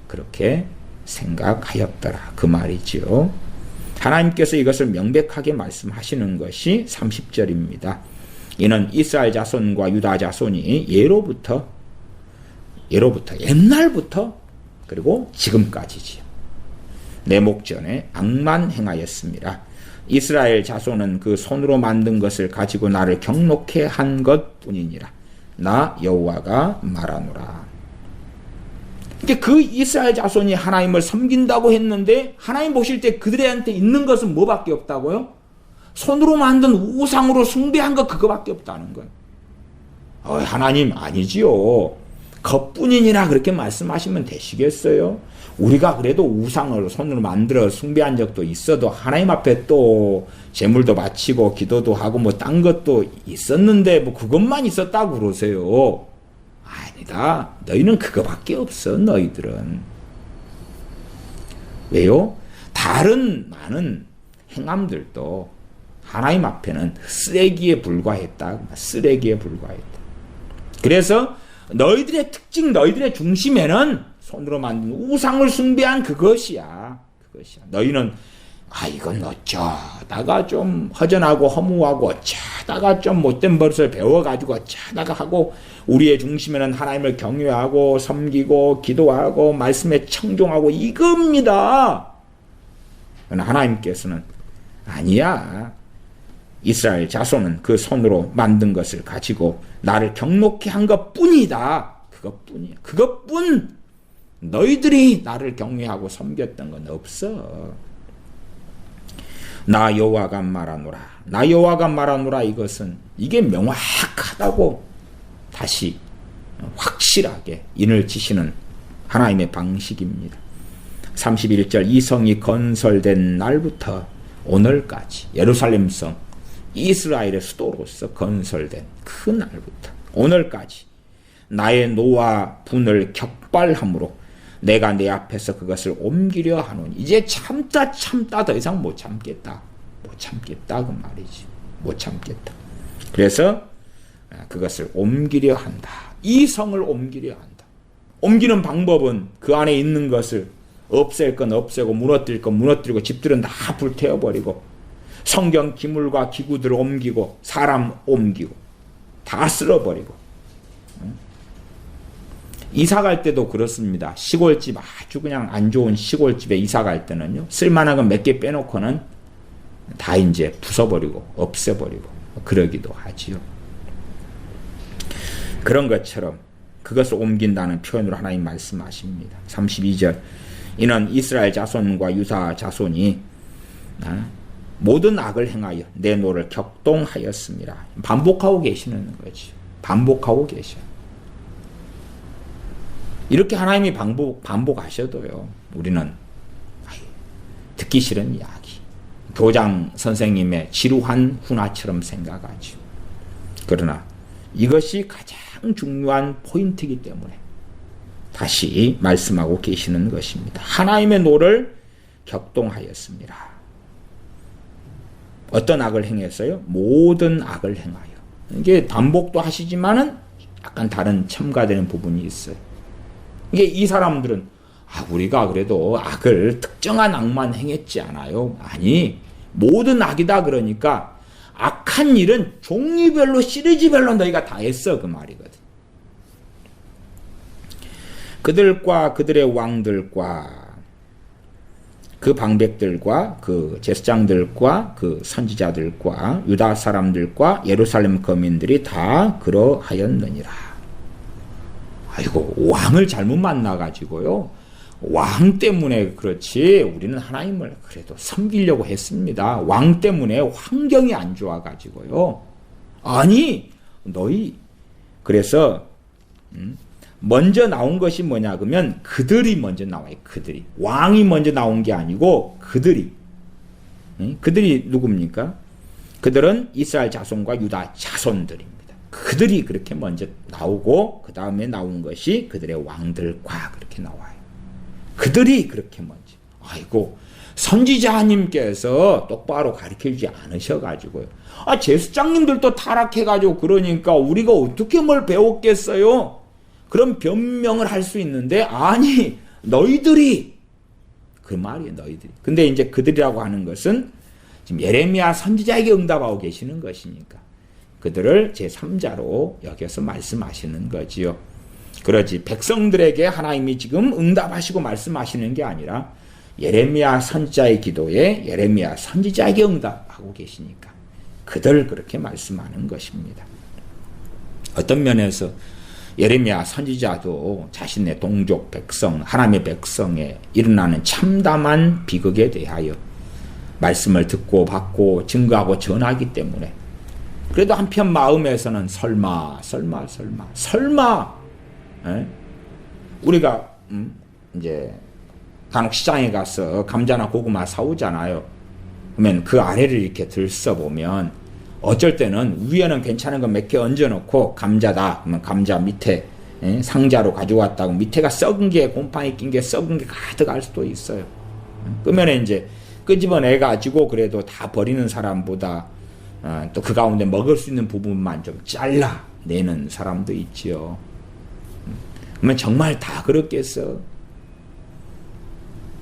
그렇게 생각하였더라 그 말이죠. 하나님께서 이것을 명백하게 말씀하시는 것이 30절입니다. 이는 이스라엘 자손과 유다 자손이 예로부터 옛날부터 그리고 지금까지지요. 내 목전에 악만 행하였습니다. 이스라엘 자손은 그 손으로 만든 것을 가지고 나를 경록해 한 것뿐이니라. 나 여호와가 말하노라. 그 이스라엘 자손이 하나님을 섬긴다고 했는데 하나님 보실 때 그들한테 있는 것은 뭐밖에 없다고요? 손으로 만든 우상으로 숭배한 것 그거밖에 없다는 거예요. 하나님 아니지요. 그뿐이니라 그렇게 말씀하시면 되시겠어요? 우리가 그래도 우상을 손으로 만들어 숭배한 적도 있어도 하나님 앞에 또 제물도 바치고 기도도 하고 뭐 딴 것도 있었는데 뭐 그것만 있었다고 그러세요? 아니다. 너희는 그거밖에 없어. 너희들은. 왜요? 다른 많은 행함들도 하나님 앞에는 쓰레기에 불과했다. 쓰레기에 불과했다. 그래서 너희들의 특징, 너희들의 중심에는 손으로 만든 우상을 숭배한 그것이야. 너희는 이건 어쩌다가 좀 허전하고 허무하고 어쩌다가 좀 못된 버릇을 배워가지고 어쩌다가 하고, 우리의 중심에는 하나님을 경외하고 섬기고 기도하고 말씀에 청종하고 이겁니다. 그러나 하나님께서는 아니야. 이스라엘 자손은 그 손으로 만든 것을 가지고 나를 경록케 한 것뿐이다. 그것뿐이야. 그것뿐. 너희들이 나를 경외하고 섬겼던 건 없어. 나 여호와가 말하노라. 나 여호와가 말하노라. 이것은 이게 명확하다고 다시 확실하게 인을 치시는 하나님의 방식입니다. 31절 이 성이 건설된 날부터 오늘까지 예루살렘 성 이스라엘의 수도로서 건설된 그 날부터 오늘까지 나의 노와 분을 격발함으로 내가 내 앞에서 그것을 옮기려 하노니 이제 참다 더 이상 못 참겠다. 그 말이지. 못 참겠다. 그래서 그것을 옮기려 한다. 이 성을 옮기려 한다. 옮기는 방법은 그 안에 있는 것을 없앨 건 없애고 무너뜨릴 건 무너뜨리고 집들은 다 불태워버리고 성경 기물과 기구들을 옮기고 사람 옮기고 다 쓸어버리고. 이사 갈 때도 그렇습니다. 시골집 아주 그냥 안 좋은 시골집에 이사 갈 때는요, 쓸만한 건 몇 개 빼놓고는 다 이제 부숴버리고 없애버리고 그러기도 하지요. 그런 것처럼 그것을 옮긴다는 표현으로 하나님 말씀하십니다. 32절 이는 이스라엘 자손과 유다 자손이 모든 악을 행하여 내 노를 격동하였습니다. 반복하고 계시는 거지. 반복하고 계셔. 이렇게 하나님이 반복하셔도요, 우리는 듣기 싫은 이야기, 교장 선생님의 지루한 훈화처럼 생각하죠. 그러나 이것이 가장 중요한 포인트이기 때문에 다시 말씀하고 계시는 것입니다. 하나님의 노를 격동하였습니다. 어떤 악을 행했어요? 모든 악을 행하여. 이게 반복도 하시지만은 약간 다른 첨가되는 부분이 있어요. 이게 이 사람들은 우리가 그래도 악을 특정한 악만 행했지 않아요. 아니, 모든 악이다 그러니까 악한 일은 종류별로 시리즈별로 너희가 다 했어 그 말이거든. 그들과 그들의 왕들과 그 방백들과 그 제사장들과 그 선지자들과 유다 사람들과 예루살렘 거민들이 다 그러하였느니라. 아이고, 왕을 잘못 만나가지고요, 왕 때문에 그렇지 우리는 하나님을 그래도 섬기려고 했습니다. 왕 때문에 환경이 안 좋아가지고요. 아니 너희 그래서 먼저 나온 것이 뭐냐 그러면 그들이 먼저 나와요. 그들이 왕이 먼저 나온 게 아니고 그들이 누굽니까? 그들은 이스라엘 자손과 유다 자손들입니다. 그들이 그렇게 먼저 나오고 그 다음에 나온 것이 그들의 왕들과 그렇게 나와요. 그들이 그렇게 먼저. 아이고 선지자님께서 똑바로 가르쳐주지 않으셔가지고요. 제수장님들도 타락해가지고 그러니까 우리가 어떻게 뭘 배웠겠어요? 그런 변명을 할 수 있는데 아니 너희들이 그 말이에요. 너희들이. 근데 이제 그들이라고 하는 것은 지금 예레미야 선지자에게 응답하고 계시는 것이니까 그들을 제3자로 여겨서 말씀하시는 거지요. 그러지 백성들에게 하나님이 지금 응답하시고 말씀하시는 게 아니라 예레미야 선지자의 기도에 예레미야 선지자에게 응답하고 계시니까 그들 그렇게 말씀하는 것입니다. 어떤 면에서 예레미야 선지자도 자신의 동족 백성, 하나님의 백성에 일어나는 참담한 비극에 대하여 말씀을 듣고 받고 증거하고 전하기 때문에 그래도 한편 마음에서는 설마 우리가 이제 간혹 시장에 가서 감자나 고구마 사오잖아요. 그러면 그 아래를 이렇게 들써보면 어쩔 때는 위에는 괜찮은 거 몇 개 얹어놓고 감자다 그러면 감자 밑에 상자로 가져왔다고 밑에가 썩은 게 곰팡이 낀 게 썩은 게 가득할 수도 있어요. 그러면 이제 끄집어내가지고 그래도 다 버리는 사람보다 또 그 가운데 먹을 수 있는 부분만 좀 잘라내는 사람도 있지요. 그러면 정말 다 그렇겠어.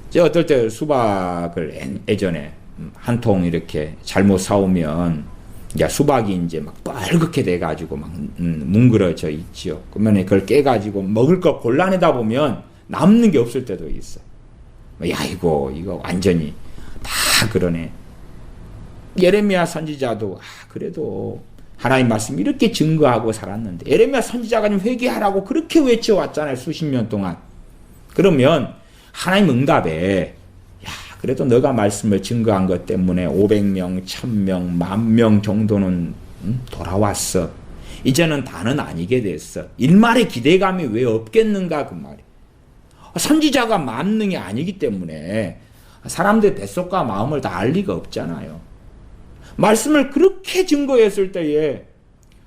제가 어떨 때 수박을 예전에 한 통 이렇게 잘못 사오면 수박이 이제 막 빨갛게 돼가지고 막 뭉그러져 있지요. 그러면 그걸 깨가지고 먹을 거 골라내다 보면 남는 게 없을 때도 있어. 야 이거 완전히 다 그러네. 예레미야 선지자도 그래도 하나님 말씀 이렇게 증거하고 살았는데 예레미야 선지자가 좀 회개하라고 그렇게 외쳐왔잖아요. 수십 년 동안. 그러면 하나님 응답에 그래도 너가 말씀을 증거한 것 때문에 500명, 1000명, 10,000명 정도는 돌아왔어. 이제는 다는 아니게 됐어. 일말의 기대감이 왜 없겠는가 그 말이야. 선지자가 만능이 아니기 때문에 사람들의 뱃속과 마음을 다 알 리가 없잖아요. 말씀을 그렇게 증거했을 때에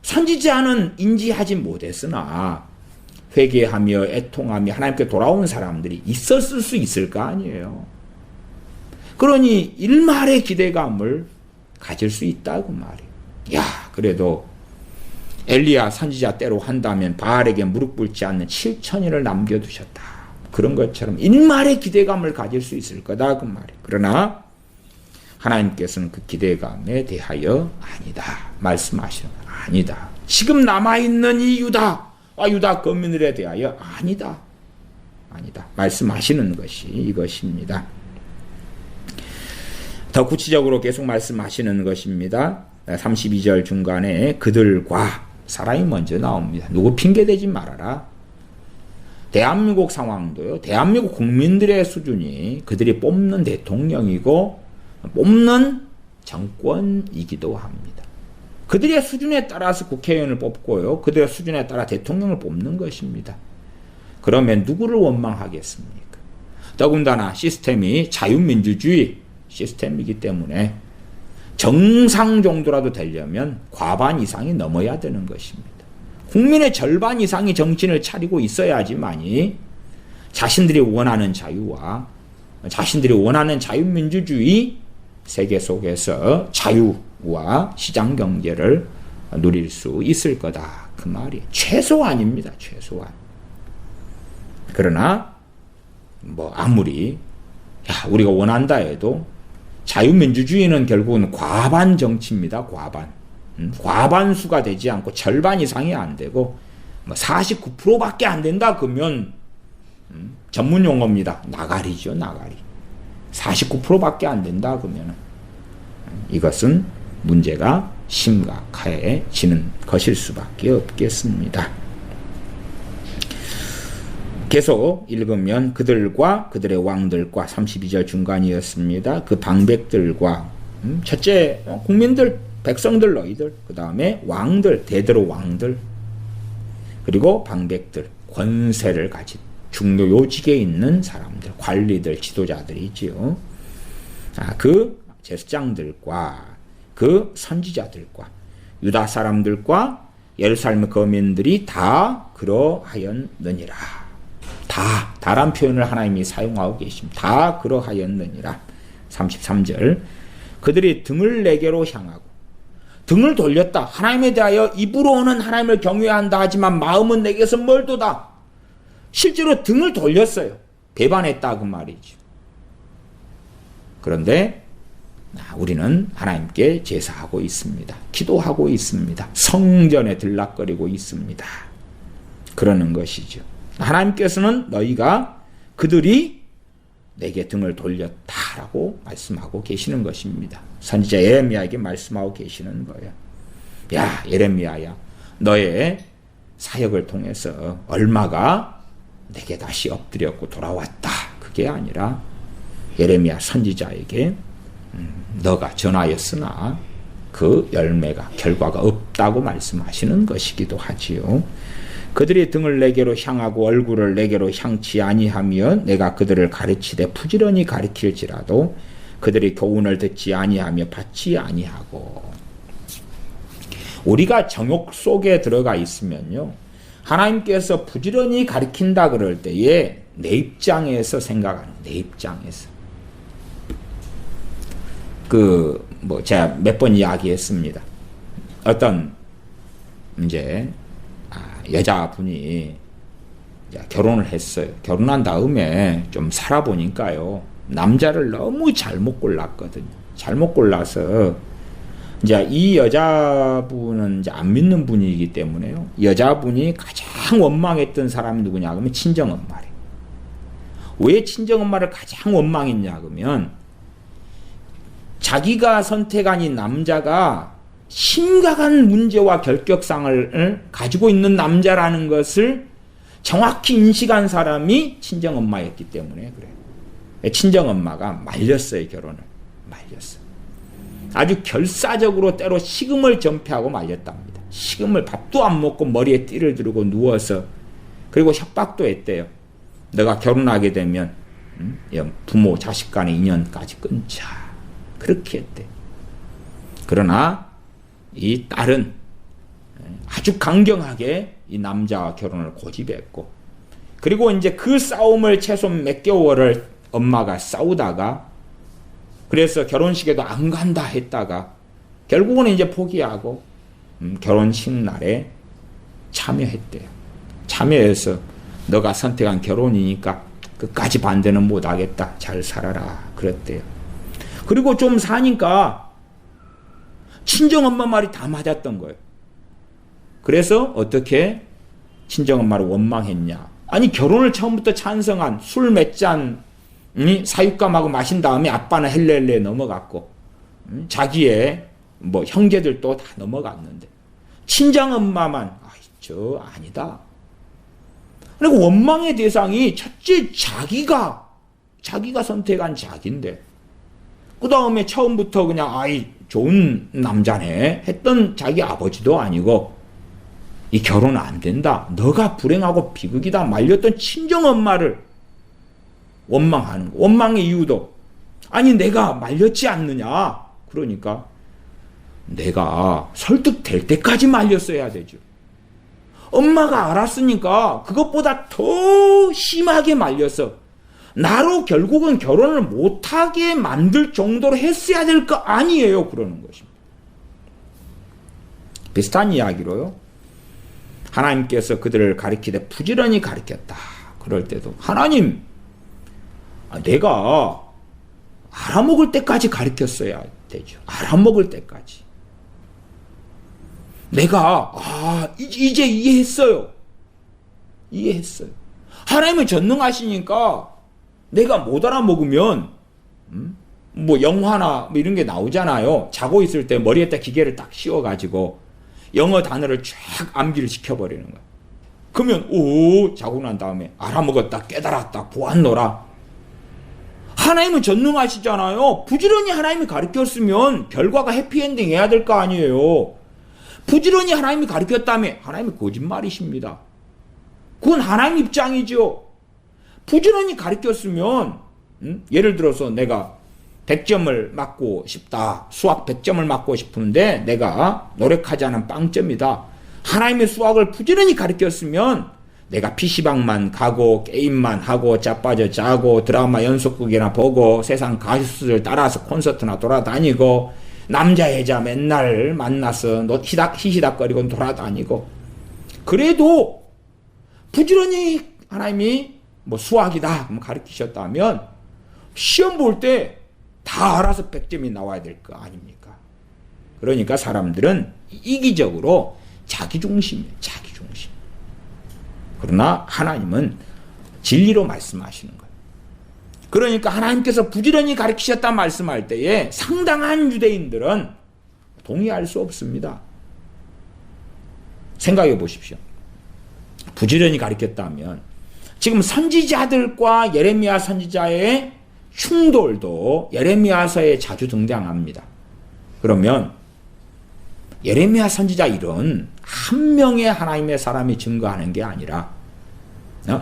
선지자는 인지하지 못했으나 회개하며 애통하며 하나님께 돌아온 사람들이 있었을 수 있을 거 아니에요. 그러니 일말의 기대감을 가질 수 있다고 말이에요. 그래도 엘리야 선지자 때로 한다면 바알에게 무릎 꿇지 않는 7,000인을 남겨두셨다. 그런 것처럼 일말의 기대감을 가질 수 있을 거다 그 말이에요. 그러나 하나님께서는 그 기대감에 대하여 아니다 말씀하시는 거예요. 아니다. 지금 남아있는 이 유다 거민들에 대하여 아니다 말씀하시는 것이 이것입니다. 더 구체적으로 계속 말씀하시는 것입니다. 32절 중간에 그들과 사람이 먼저 나옵니다. 누구 핑계대지 말아라. 대한민국 상황도요. 대한민국 국민들의 수준이 그들이 뽑는 대통령이고 뽑는 정권이기도 합니다. 그들의 수준에 따라서 국회의원을 뽑고요. 그들의 수준에 따라 대통령을 뽑는 것입니다. 그러면 누구를 원망하겠습니까? 더군다나 시스템이 자유민주주의 시스템이기 때문에 정상 정도라도 되려면 과반 이상이 넘어야 되는 것입니다. 국민의 절반 이상이 정신을 차리고 있어야지만이 자신들이 원하는 자유와 자신들이 원하는 자유민주주의 세계 속에서 자유와 시장경제를 누릴 수 있을 거다. 그 말이 최소한입니다. 최소한. 그러나 아무리 우리가 원한다 해도 자유민주주의는 결국은 과반 정치입니다. 과반수가 되지 않고 절반 이상이 안 되고 49%밖에 안 된다 그러면 전문 용어입니다. 나가리죠. 나가리. 49%밖에 안 된다 그러면 이것은 문제가 심각해지는 것일 수밖에 없겠습니다. 계속 읽으면 그들과 그들의 왕들과 32절 중간이었습니다. 그 방백들과 첫째 국민들, 백성들 너희들, 그 다음에 왕들, 대대로 왕들, 그리고 방백들, 권세를 가진 중요 요직에 있는 사람들, 관리들, 지도자들이지요. 그 제사장들과 그 선지자들과 유다 사람들과 예루살렘 거민들이 다 그러하였느니라. 다란 표현을 하나님이 사용하고 계십니다. 다 그러하였느니라. 33절. 그들이 등을 내게로 향하고, 등을 돌렸다. 하나님에 대하여 입으로는 하나님을 경외한다 하지만 마음은 내게서 멀도다. 실제로 등을 돌렸어요. 배반했다 그 말이죠. 그런데 우리는 하나님께 제사하고 있습니다. 기도하고 있습니다. 성전에 들락거리고 있습니다. 그러는 것이죠. 하나님께서는 너희가 그들이 내게 등을 돌렸다라고 말씀하고 계시는 것입니다. 선지자 예레미야에게 말씀하고 계시는 거예요. 야, 예레미야야, 너의 사역을 통해서 얼마가 내게 다시 엎드렸고 돌아왔다. 그게 아니라 예레미야 선지자에게 너가 전하였으나 그 열매가, 결과가 없다고 말씀하시는 것이기도 하지요. 그들이 등을 내게로 향하고 얼굴을 내게로 향치 아니하며 내가 그들을 가르치되 부지런히 가르칠지라도 그들이 교훈을 듣지 아니하며 받지 아니하고. 우리가 정욕 속에 들어가 있으면요, 하나님께서 부지런히 가르친다 그럴 때에 내 입장에서 생각하는, 내 입장에서 제가 몇 번 이야기했습니다. 어떤 이제 여자분이 결혼을 했어요. 결혼한 다음에 좀 살아보니까요, 남자를 너무 잘못 골랐거든요. 잘못 골라서 이제 이 여자분은 이제 안 믿는 분이기 때문에요. 여자분이 가장 원망했던 사람이 누구냐 그러면 친정엄마래요. 왜 친정엄마를 가장 원망했냐 그러면 자기가 선택한 이 남자가 심각한 문제와 결격상을 가지고 있는 남자라는 것을 정확히 인식한 사람이 친정엄마였기 때문에 그래요. 친정엄마가 말렸어요. 결혼을 말렸어요. 아주 결사적으로 때로 식음을 전폐하고 말렸답니다. 식음을, 밥도 안 먹고 머리에 띠를 두르고 누워서, 그리고 협박도 했대요. 너가 결혼하게 되면 부모 자식 간의 인연까지 끊자. 그렇게 했대. 그러나 이 딸은 아주 강경하게 이 남자와 결혼을 고집했고, 그리고 이제 그 싸움을 최소 몇 개월을 엄마가 싸우다가, 그래서 결혼식에도 안 간다 했다가 결국은 이제 포기하고 결혼식 날에 참여했대요. 참여해서 너가 선택한 결혼이니까 끝까지 반대는 못하겠다. 잘 살아라. 그랬대요. 그리고 좀 사니까 친정엄마 말이 다 맞았던 거예요. 그래서 어떻게 친정엄마를 원망했냐. 아니, 결혼을 처음부터 찬성한 술 몇 잔 사육감하고 마신 다음에 아빠는 헬레헬레 넘어갔고, 자기의 형제들도 다 넘어갔는데 친정엄마만 저 아니다. 그리고 원망의 대상이 첫째 자기가 선택한 자기인데, 그 다음에 처음부터 그냥 좋은 남자네 했던 자기 아버지도 아니고, 이 결혼 안 된다, 너가 불행하고 비극이다 말렸던 친정엄마를 원망하는 거. 원망의 이유도 아니 내가 말렸지 않느냐. 그러니까 내가 설득될 때까지 말렸어야 되죠. 엄마가 알았으니까 그것보다 더 심하게 말려서 나로 결국은 결혼을 못하게 만들 정도로 했어야 될 거 아니에요. 그러는 것입니다. 비슷한 이야기로요, 하나님께서 그들을 가리키되 부지런히 가리켰다. 그럴 때도 하나님, 내가 알아먹을 때까지 가르쳤어야 되죠. 알아먹을 때까지. 내가 이제 이해했어요. 이해했어요. 하나님은 전능하시니까 내가 못 알아먹으면 영화나 이런 게 나오잖아요. 자고 있을 때 머리에다 기계를 딱 씌워가지고 영어 단어를 쫙 암기를 시켜버리는 거예요. 그러면 오 자고 난 다음에 알아먹었다 깨달았다 보았노라. 하나님은 전능하시잖아요. 부지런히 하나님이 가르쳤으면 결과가 해피엔딩 해야 될 거 아니에요. 부지런히 하나님이 가르쳤다며 하나님이 거짓말이십니다. 그건 하나님 입장이죠. 부지런히 가르쳤으면 예를 들어서 내가 100점을 맞고 싶다. 수학 100점을 맞고 싶은데 내가 노력하지 않은 빵점이다. 하나님의 수학을 부지런히 가르쳤으면 내가 PC방만 가고 게임만 하고 자빠져 자고 드라마 연속극이나 보고 세상 가수들 따라서 콘서트나 돌아다니고 남자 여자 맨날 만나서 희시닥거리고 돌아다니고 그래도 부지런히 하나님이 뭐 수학이다 가르치셨다면 시험 볼 때 다 알아서 100점이 나와야 될 거 아닙니까? 그러니까 사람들은 이기적으로 자기중심이에요. 자기중심. 그러나 하나님은 진리로 말씀하시는 거예요. 그러니까 하나님께서 부지런히 가르치셨다 말씀할 때에 상당한 유대인들은 동의할 수 없습니다. 생각해 보십시오. 부지런히 가르쳤다면 지금 선지자들과 예레미야 선지자의 충돌도 예레미야서에 자주 등장합니다. 그러면 예레미야 선지자 일은 한 명의 하나님의 사람이 증거하는 게 아니라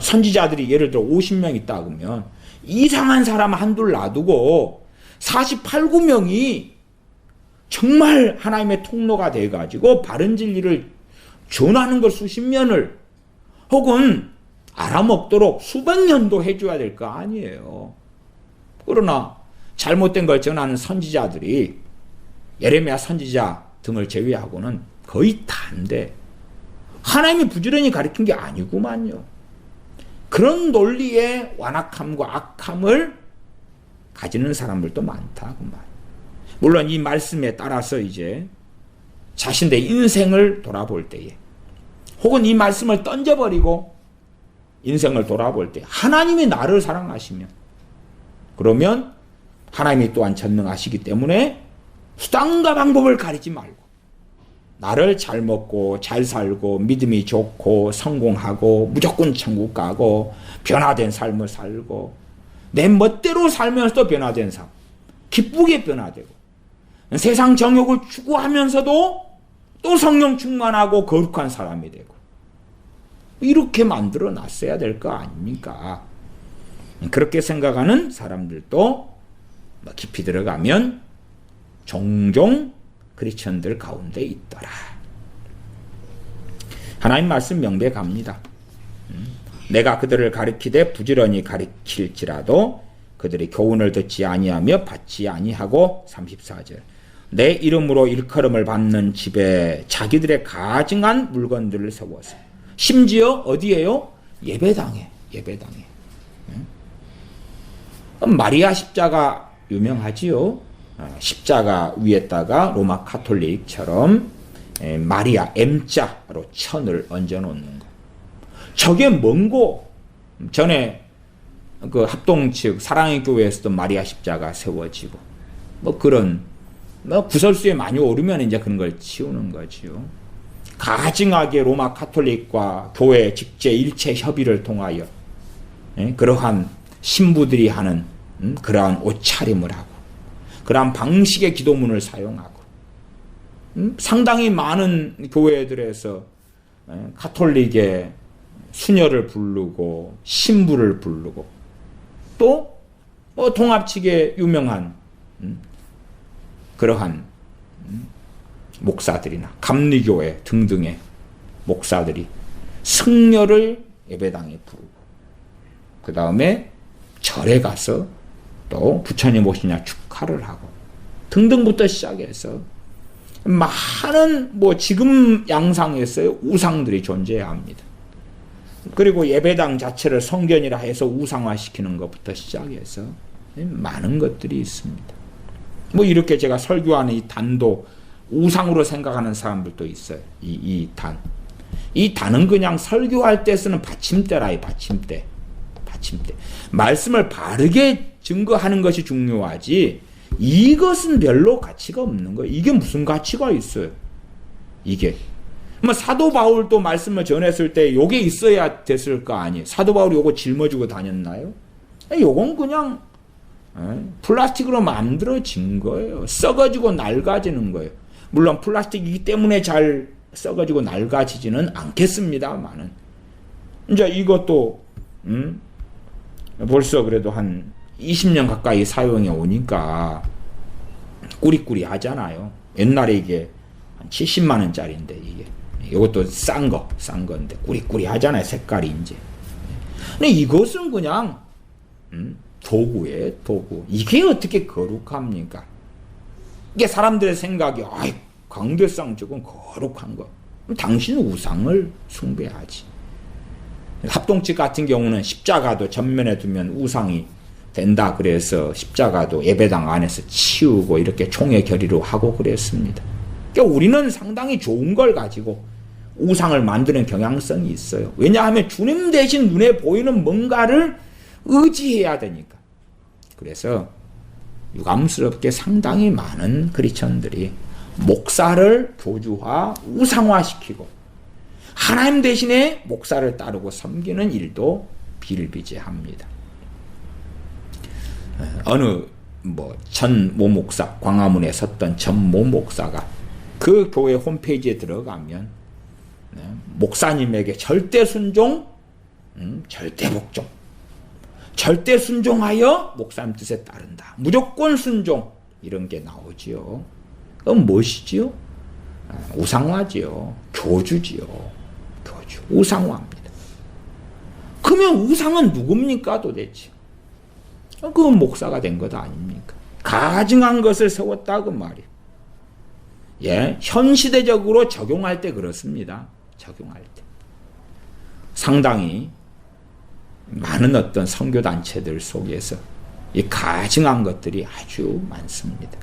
선지자들이 예를 들어 50명 있다 그러면 이상한 사람 한둘 놔두고 48~9명이 정말 하나님의 통로가 돼가지고 바른 진리를 전하는 걸 수십 년을 혹은 알아먹도록 수백 년도 해줘야 될 거 아니에요. 그러나 잘못된 걸 전하는 선지자들이 예레미야 선지자 등을 제외하고는 거의 다인데 하나님이 부지런히 가르친 게 아니구만요. 그런 논리의 완악함과 악함을 가지는 사람들도 많다 그 말. 물론 이 말씀에 따라서 이제 자신의 인생을 돌아볼 때에 혹은 이 말씀을 던져버리고 인생을 돌아볼 때 하나님이 나를 사랑하시면 그러면 하나님이 또한 전능하시기 때문에 수단과 방법을 가리지 말고 나를 잘 먹고 잘 살고 믿음이 좋고 성공하고 무조건 천국 가고 변화된 삶을 살고 내 멋대로 살면서도 변화된 삶 기쁘게 변화되고 세상 정욕을 추구하면서도 또 성령 충만하고 거룩한 사람이 되고 이렇게 만들어 놨어야 될 거 아닙니까? 그렇게 생각하는 사람들도 깊이 들어가면 종종 크리스천들 가운데 있더라. 하나님 말씀 명백합니다. 내가 그들을 가리키되 부지런히 가리킬지라도 그들이 교훈을 듣지 아니하며 받지 아니하고 34절 내 이름으로 일컬음을 받는 집에 자기들의 가증한 물건들을 세워서 심지어 어디에요? 예배당에 마리아 십자가 유명하지요. 십자가 위에다가 로마 카톨릭처럼 마리아 M자로 천을 얹어놓는 거. 저게 뭔고? 전에 그 합동 측 사랑의 교회에서도 마리아 십자가 세워지고 그런 구설수에 많이 오르면 이제 그런 걸 치우는 거지요. 가증하게 로마 카톨릭과 교회 직제 일체 협의를 통하여 그러한 신부들이 하는 그러한 옷차림을 하고 그러한 방식의 기도문을 사용하고 상당히 많은 교회들에서 카톨릭의 수녀를 부르고 신부를 부르고 또 동합 측의 유명한 그러한 목사들이나 감리교회 등등의 목사들이 승려를 예배당에 부르고 그 다음에 절에 가서 또 부처님 오시냐 축하를 하고 등등부터 시작해서 많은 지금 양상에서의 우상들이 존재해야 합니다. 그리고 예배당 자체를 성전이라 해서 우상화시키는 것부터 시작해서 많은 것들이 있습니다. 이렇게 제가 설교하는 이 단도 우상으로 생각하는 사람들도 있어요. 이 단. 이 단은 그냥 설교할 때 쓰는 받침대라, 받침대. 말씀을 바르게 증거하는 것이 중요하지, 이것은 별로 가치가 없는 거예요. 이게 무슨 가치가 있어요? 이게. 뭐 사도 바울도 말씀을 전했을 때 요게 있어야 됐을 거 아니에요. 사도 바울이 요거 짊어지고 다녔나요? 요건 그냥 플라스틱으로 만들어진 거예요. 썩어지고 낡아지는 거예요. 물론 플라스틱이기 때문에 잘 썩어지고 낡아지지는 않겠습니다만은 이제 이것도 벌써 그래도 한 20년 가까이 사용해 오니까 꾸리꾸리 하잖아요. 옛날에 이게 한 70만 원짜리인데 이게 이것도 싼 건데 꾸리꾸리 하잖아요. 색깔이 이제. 근데 이것은 그냥 도구예요, 도구. 이게 어떻게 거룩합니까? 이게 사람들의 생각이 아이 강대상 저건 거룩한 거. 그럼 당신은 우상을 숭배하지. 합동집 같은 경우는 십자가도 전면에 두면 우상이 된다 그래서 십자가도 예배당 안에서 치우고 이렇게 총의 결의로 하고 그랬습니다. 그러니까 우리는 상당히 좋은 걸 가지고 우상을 만드는 경향성이 있어요. 왜냐하면 주님 대신 눈에 보이는 뭔가를 의지해야 되니까. 그래서 유감스럽게 상당히 많은 크리스천들이 목사를 교주화, 우상화시키고 하나님 대신에 목사를 따르고 섬기는 일도 비일비재합니다. 어느 전 모 목사, 광화문에 섰던 전 모 목사가 그 교회 홈페이지에 들어가면 목사님에게 절대 순종, 절대 복종, 절대 순종하여 목사님 뜻에 따른다. 무조건 순종 이런 게 나오지요. 그럼 무엇이지요? 우상화지요. 교주지요. 교주. 우상화입니다. 그러면 우상은 누굽니까 도대체? 그건 목사가 된 것 아닙니까? 가증한 것을 세웠다 그 말이에요. 예, 현 시대적으로 적용할 때 그렇습니다. 적용할 때. 상당히 많은 어떤 선교단체들 속에서 이 가증한 것들이 아주 많습니다.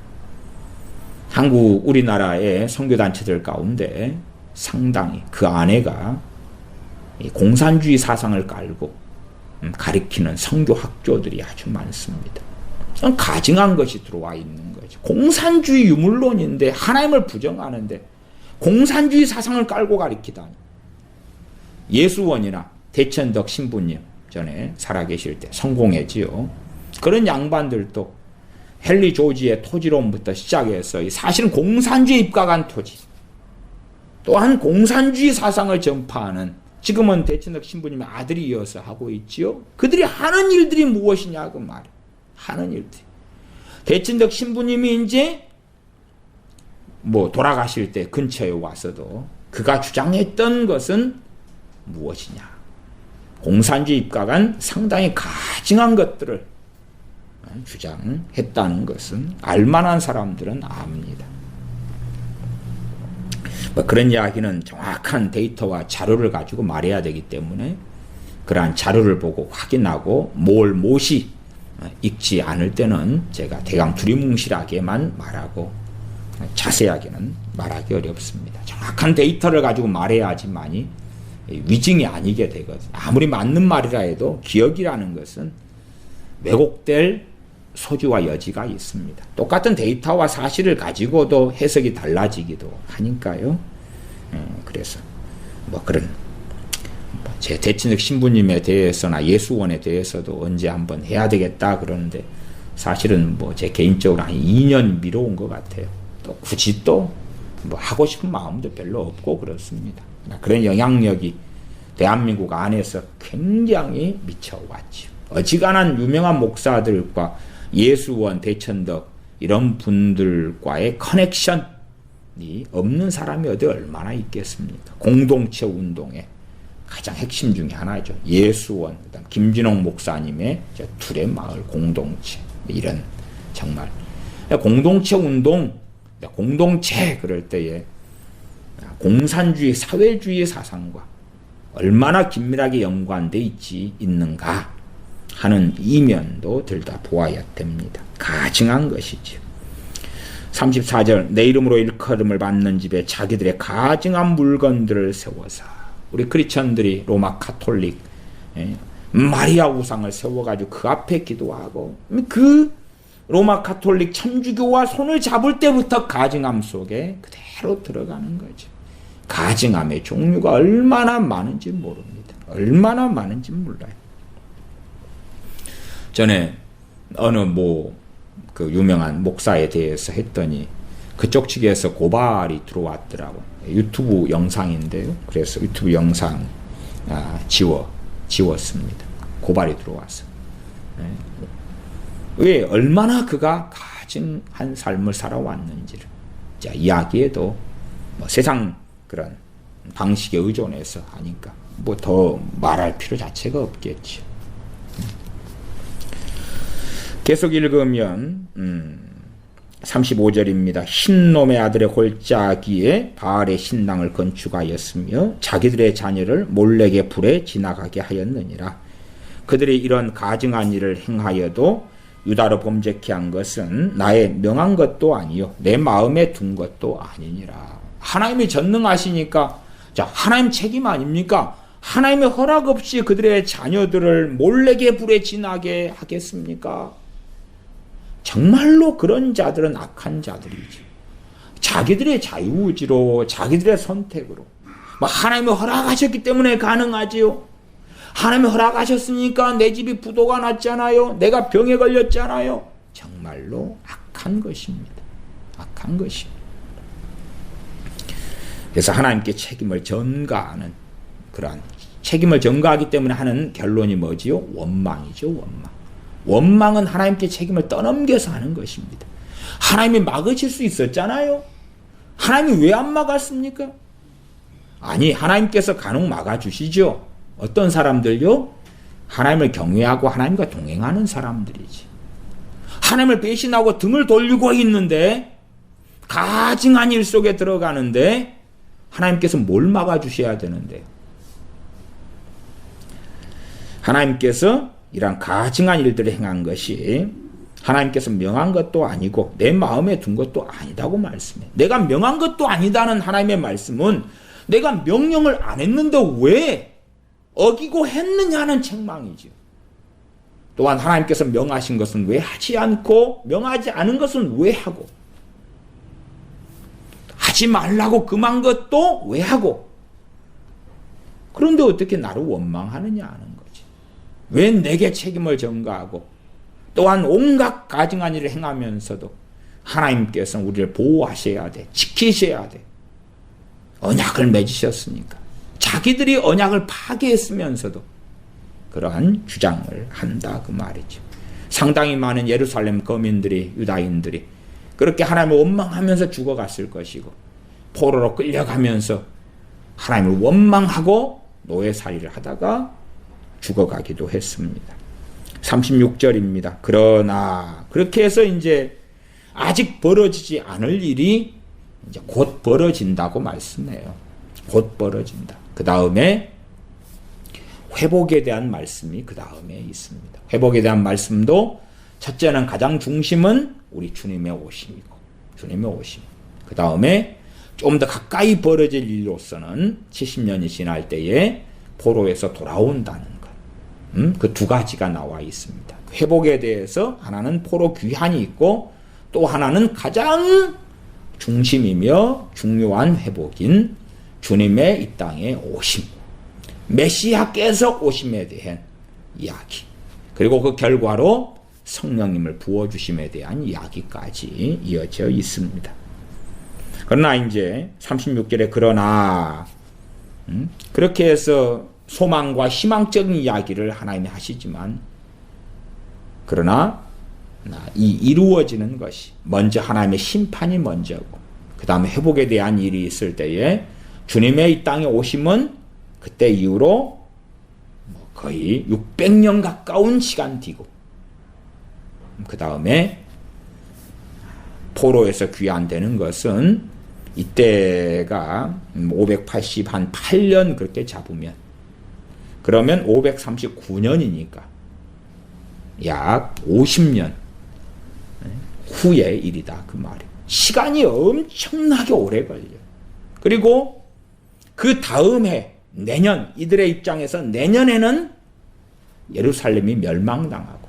우리나라의 선교단체들 가운데 상당히 그 안에가 공산주의 사상을 깔고 가리키는 선교학조들이 아주 많습니다. 가증한 것이 들어와 있는 거죠. 공산주의 유물론인데 하나님을 부정하는데 공산주의 사상을 깔고 가리키다니. 예수원이나 대천덕 신부님 전에 살아계실 때 성공했지요. 그런 양반들도 헨리 조지의 토지론부터 시작해서 사실은 공산주의에 입각한 토지, 또한 공산주의 사상을 전파하는 지금은 대천덕 신부님의 아들이 이어서 하고 있지요. 그들이 하는 일들이 무엇이냐 그 말이에요. 하는 일들. 대천덕 신부님이 이제 돌아가실 때 근처에 와서도 그가 주장했던 것은 무엇이냐. 공산주의 입각한 상당히 가증한 것들을 주장했다는 것은 알만한 사람들은 압니다. 그런 이야기는 정확한 데이터와 자료를 가지고 말해야 되기 때문에 그러한 자료를 보고 확인하고 못이 읽지 않을 때는 제가 대강 두리뭉실하게만 말하고 자세하게는 말하기 어렵습니다. 정확한 데이터를 가지고 말해야 하지만이 위증이 아니게 되거든요. 아무리 맞는 말이라 해도 기억이라는 것은 왜곡될 소지와 여지가 있습니다. 똑같은 데이터와 사실을 가지고도 해석이 달라지기도 하니까요. 그래서 그런 제 대천덕 신부님에 대해서나 예수원에 대해서도 언제 한번 해야 되겠다 그러는데 사실은 제 개인적으로 한 2년 미뤄온 것 같아요. 또 굳이 또 하고 싶은 마음도 별로 없고 그렇습니다. 그런 영향력이 대한민국 안에서 굉장히 미쳐왔죠. 어지간한 유명한 목사들과 예수원, 대천덕 이런 분들과의 커넥션이 없는 사람이 어디 얼마나 있겠습니까? 공동체 운동의 가장 핵심 중에 하나죠. 예수원, 그다음 김진홍 목사님의 둘의 마을 공동체 이런 정말 공동체 운동, 공동체 그럴 때에 공산주의, 사회주의 사상과 얼마나 긴밀하게 연관되어 있는가 하는 이면도 들다 보아야 됩니다. 가증한 것이죠. 34절 내 이름으로 일컬음을 받는 집에 자기들의 가증한 물건들을 세워서 우리 크리스천들이 로마 카톨릭 마리아 우상을 세워가지고 그 앞에 기도하고 그 로마 카톨릭 천주교와 손을 잡을 때부터 가증함 속에 그대로 들어가는 거죠. 가증함의 종류가 얼마나 많은지 모릅니다. 얼마나 많은지 몰라요. 전에 어느 그 유명한 목사에 대해서 했더니 그쪽 측에서 고발이 들어왔더라고. 유튜브 영상인데요. 그래서 유튜브 영상 지웠습니다. 고발이 들어왔어. 왜 얼마나 그가 가증한 삶을 살아왔는지를 이야기해도 세상 그런 방식에 의존해서 하니까 더 말할 필요 자체가 없겠죠. 계속 읽으면 35절입니다. 흰놈의 아들의 골짜기에 바알의 신당을 건축하였으며 자기들의 자녀를 몰렉의 불에 지나가게 하였느니라. 그들이 이런 가증한 일을 행하여도 유다로 범죄케 한 것은 나의 명한 것도 아니요 내 마음에 둔 것도 아니니라. 하나님이 전능하시니까 하나님 책임 아닙니까? 하나님의 허락 없이 그들의 자녀들을 몰렉의 불에 지나게 하겠습니까? 정말로 그런 자들은 악한 자들이지. 자기들의 자유의지로 자기들의 선택으로 하나님이 허락하셨기 때문에 가능하지요. 하나님이 허락하셨으니까 내 집이 부도가 났잖아요. 내가 병에 걸렸잖아요. 정말로 악한 것입니다. 악한 것입니다. 그래서 하나님께 책임을 전가하는 그러한 책임을 전가하기 때문에 하는 결론이 뭐지요? 원망이죠. 원망. 원망은 하나님께 책임을 떠넘겨서 하는 것입니다. 하나님이 막으실 수 있었잖아요. 하나님이 왜 안 막았습니까? 아니, 하나님께서 간혹 막아주시죠. 어떤 사람들요? 하나님을 경외하고 하나님과 동행하는 사람들이지. 하나님을 배신하고 등을 돌리고 있는데 가증한 일 속에 들어가는데 하나님께서 뭘 막아주셔야 되는데, 하나님께서 이러한 가증한 일들을 행한 것이 하나님께서 명한 것도 아니고 내 마음에 둔 것도 아니다고 말씀해. 내가 명한 것도 아니다는 하나님의 말씀은 내가 명령을 안 했는데 왜 어기고 했느냐는 책망이죠. 또한 하나님께서 명하신 것은 왜 하지 않고 명하지 않은 것은 왜 하고, 하지 말라고 금한 것도 왜 하고, 그런데 어떻게 나를 원망하느냐 하는 거지. 왜 내게 책임을 전가하고 또한 온갖 가증한 일을 행하면서도 하나님께서는 우리를 보호하셔야 돼. 지키셔야 돼. 언약을 맺으셨으니까. 자기들이 언약을 파괴했으면서도 그러한 주장을 한다 그 말이죠. 상당히 많은 예루살렘 거민들이, 유다인들이 그렇게 하나님을 원망하면서 죽어갔을 것이고 포로로 끌려가면서 하나님을 원망하고 노예살이를 하다가 죽어가기도 했습니다. 36절입니다. 그러나 그렇게 해서 이제 아직 벌어지지 않을 일이 이제 곧 벌어진다고 말씀해요. 곧 벌어진다. 그 다음에 회복에 대한 말씀이 그 다음에 있습니다. 회복에 대한 말씀도 첫째는 가장 중심은 우리 주님의 오심이고, 주님의 오심. 그 다음에 좀 더 가까이 벌어질 일로서는 70년이 지날 때에 포로에서 돌아온다는 것. 그 두 가지가 나와 있습니다. 회복에 대해서 하나는 포로 귀환이 있고 또 하나는 가장 중심이며 중요한 회복인 주님의 이 땅에 오심, 메시아께서 오심에 대한 이야기, 그리고 그 결과로 성령님을 부어주심에 대한 이야기까지 이어져 있습니다. 그러나 이제 36절에 그러나 그렇게 해서 소망과 희망적인 이야기를 하나님이 하시지만, 그러나 이 이루어지는 것이 먼저 하나님의 심판이 먼저고 그 다음에 회복에 대한 일이 있을 때에 주님의 이 땅에 오심은 그때 이후로 거의 600년 가까운 시간 뒤고, 그 다음에 포로에서 귀환되는 것은 이때가 588년 그렇게 잡으면, 그러면 539년이니까 약 50년 후의 일이다 그 말이에요. 시간이 엄청나게 오래 걸려요. 그리고 그 다음 해, 내년, 이들의 입장에서 내년에는 예루살렘이 멸망당하고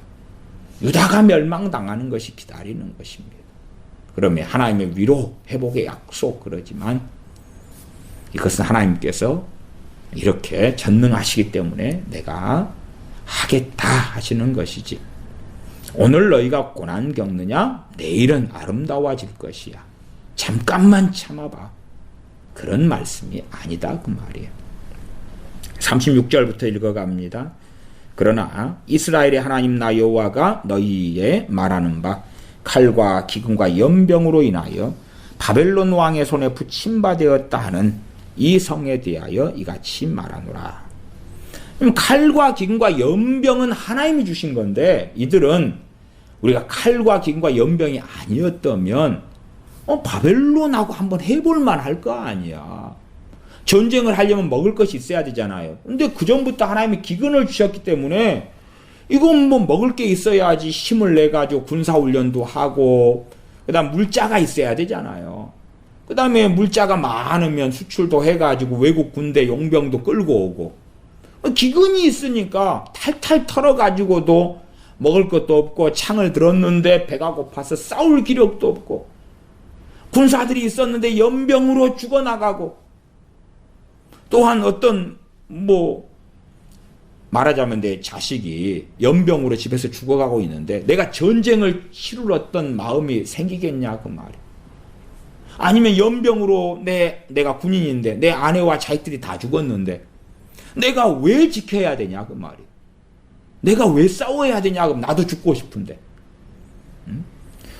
유다가 멸망당하는 것이 기다리는 것입니다. 그러면 하나님의 위로, 회복의 약속 그러지만 이것은 하나님께서 이렇게 전능하시기 때문에 내가 하겠다 하시는 것이지. 오늘 너희가 고난 겪느냐? 내일은 아름다워질 것이야. 잠깐만 참아봐. 그런 말씀이 아니다 그 말이에요. 36절부터 읽어갑니다. 그러나 이스라엘의 하나님 나 여호와가 너희에 말하는 바 칼과 기근과 연병으로 인하여 바벨론 왕의 손에 붙임바되었다 하는 이 성에 대하여 이같이 말하노라. 칼과 기근과 연병은 하나님이 주신 건데 이들은 우리가 칼과 기근과 연병이 아니었다면 바벨론하고 한번 해볼 만할 거 아니야. 전쟁을 하려면 먹을 것이 있어야 되잖아요. 근데 그 전부터 하나님이 기근을 주셨기 때문에 이건 뭐 먹을 게 있어야지 힘을 내가지고 군사훈련도 하고 그 다음 물자가 있어야 되잖아요. 그 다음에 물자가 많으면 수출도 해가지고 외국 군대 용병도 끌고 오고 기근이 있으니까 탈탈 털어가지고도 먹을 것도 없고 창을 들었는데 배가 고파서 싸울 기력도 없고 군사들이 있었는데 연병으로 죽어나가고 또한 어떤 말하자면 내 자식이 연병으로 집에서 죽어가고 있는데 내가 전쟁을 치를 어떤 마음이 생기겠냐 그 말이야. 아니면 연병으로 내가 군인인데 내 아내와 자식들이 다 죽었는데 내가 왜 지켜야 되냐 그 말이야. 내가 왜 싸워야 되냐 그럼 나도 죽고 싶은데.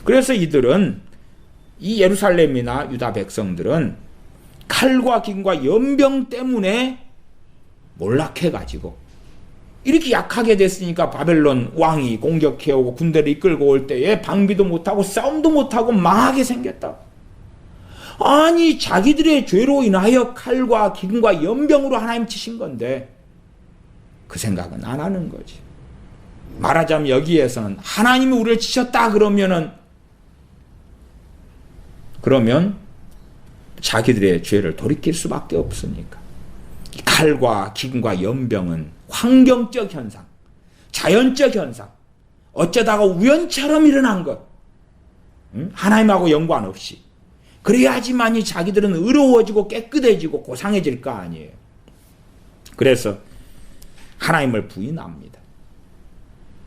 그래서 이들은 이 예루살렘이나 유다 백성들은 칼과 기근과 연병 때문에 몰락해가지고 이렇게 약하게 됐으니까 바벨론 왕이 공격해오고 군대를 이끌고 올 때에 방비도 못하고 싸움도 못하고 망하게 생겼다. 아니 자기들의 죄로 인하여 칼과 기근과 연병으로 하나님 치신 건데 그 생각은 안 하는 거지. 말하자면 여기에서는 하나님이 우리를 치셨다 그러면 자기들의 죄를 돌이킬 수밖에 없으니까. 칼과 기근과 연병은 환경적 현상, 자연적 현상, 어쩌다가 우연처럼 일어난 것, 하나님하고 연관 없이. 그래야지만이 자기들은 의로워지고 깨끗해지고 고상해질 거 아니에요. 그래서 하나님을 부인합니다.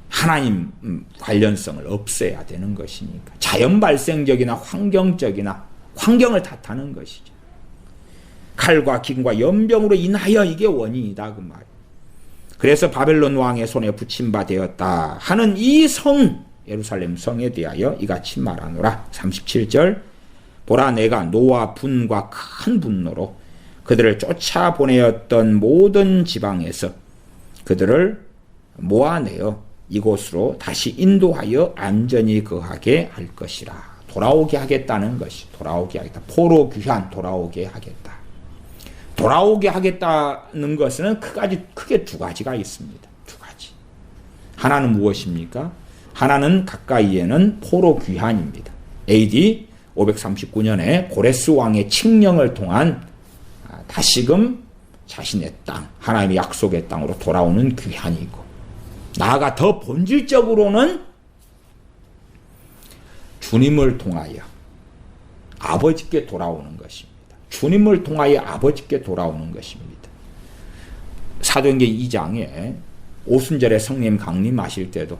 하나님 관련성을 없애야 되는 것이니까. 자연 발생적이나 환경적이나 환경을 탓하는 것이죠. 칼과 기근과 연병으로 인하여 이게 원인이다 그 말. 그래서 바벨론 왕의 손에 붙임바 되었다 하는 이 성 예루살렘 성에 대하여 이같이 말하노라. 37절 보라 내가 노와 분과 큰 분노로 그들을 쫓아보내었던 모든 지방에서 그들을 모아내어 이곳으로 다시 인도하여 안전히 거하게 할 것이라. 돌아오게 하겠다는 것이 돌아오게 하겠다. 포로 귀환 돌아오게 하겠다. 돌아오게 하겠다는 것은 크게 두 가지가 있습니다. 두 가지. 하나는 무엇입니까? 하나는 가까이에는 포로 귀환입니다. AD 539년에 고레스 왕의 칙령을 통한 다시금 자신의 땅, 하나님의 약속의 땅으로 돌아오는 귀환이고 나아가 더 본질적으로는 주님을 통하여 아버지께 돌아오는 것입니다. 주님을 통하여 아버지께 돌아오는 것입니다. 사도행전 2장에 오순절에 성령 강림하실 때도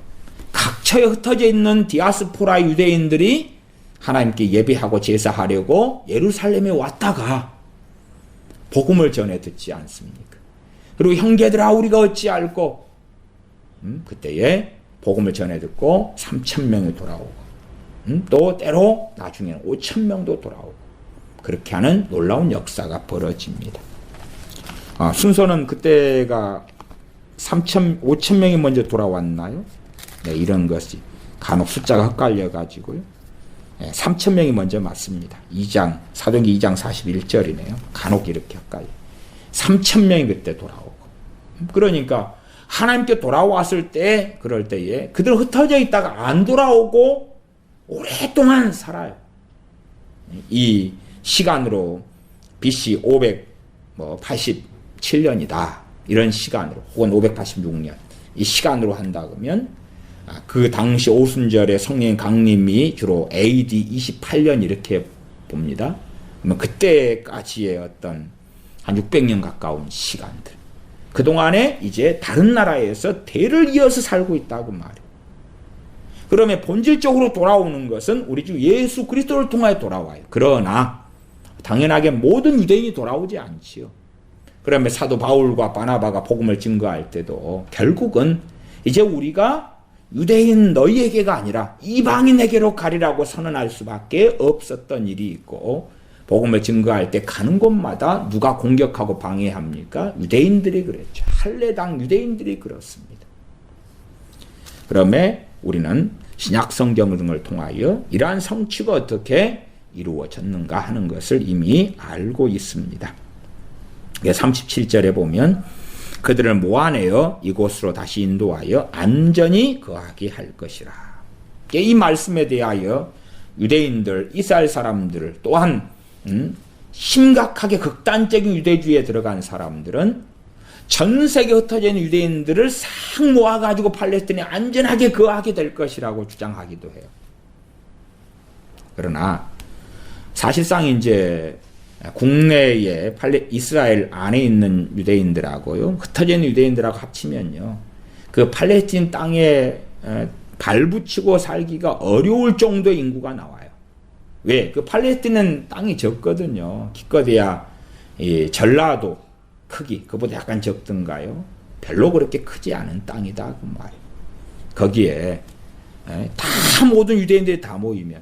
각처에 흩어져 있는 디아스포라 유대인들이 하나님께 예배하고 제사하려고 예루살렘에 왔다가 복음을 전해 듣지 않습니까? 그리고 형제들아 우리가 어찌 알고 그때에 복음을 전해 듣고 3,000명이 돌아오고 또 때로 나중에는 5,000명도 돌아오고 그렇게 하는 놀라운 역사가 벌어집니다. 순서는 그때가 5,000명이 먼저 돌아왔나요? 네, 이런 것이 간혹 숫자가 헷갈려가지고요. 네, 3,000명이 먼저 맞습니다. 사도행전 2장 41절이네요. 간혹 이렇게 헷갈려. 3,000명이 그때 돌아오고. 그러니까 하나님께 돌아왔을 때, 그럴 때에 그들 흩어져 있다가 안 돌아오고 오랫동안 살아요. 이 시간으로 BC 587년이다. 이런 시간으로, 혹은 586년. 이 시간으로 한다 그러면 그 당시 오순절의 성령 강림이 주로 AD 28년 이렇게 봅니다. 그러면 그때까지의 어떤 한 600년 가까운 시간들. 그동안에 이제 다른 나라에서 대를 이어서 살고 있다고 말이에요. 그러면 본질적으로 돌아오는 것은 우리 주 예수 그리스도를 통하여 돌아와요. 그러나 당연하게 모든 유대인이 돌아오지 않지요. 그러면 사도 바울과 바나바가 복음을 증거할 때도 결국은 이제 우리가 유대인 너희에게가 아니라 이방인에게로 가리라고 선언할 수밖에 없었던 일이 있고, 복음을 증거할 때 가는 곳마다 누가 공격하고 방해합니까? 유대인들이 그랬죠. 할례당 유대인들이 그렇습니다. 그러면 우리는 신약 성경 등을 통하여 이러한 성취가 어떻게 이루어졌는가 하는 것을 이미 알고 있습니다. 37절에 보면 그들을 모아내어 이곳으로 다시 인도하여 안전히 거하게 할 것이라. 이 말씀에 대하여 유대인들, 이스라엘 사람들 또한 심각하게 극단적인 유대주의에 들어간 사람들은 전 세계에 흩어져 있는 유대인들을 싹 모아가지고 팔레스틴에 안전하게 거하게 될 것이라고 주장하기도 해요. 그러나 사실상 이제 국내에 이스라엘 안에 있는 유대인들하고요, 흩어져 있는 유대인들하고 합치면요, 그 팔레스틴 땅에 발붙이고 살기가 어려울 정도의 인구가 나와요. 왜? 그 팔레스틴은 땅이 적거든요. 기껏해야 이 전라도 크기, 그보다 약간 적던가요? 별로 그렇게 크지 않은 땅이다 그 말이에요. 거기에 다 모든 유대인들이 다 모이면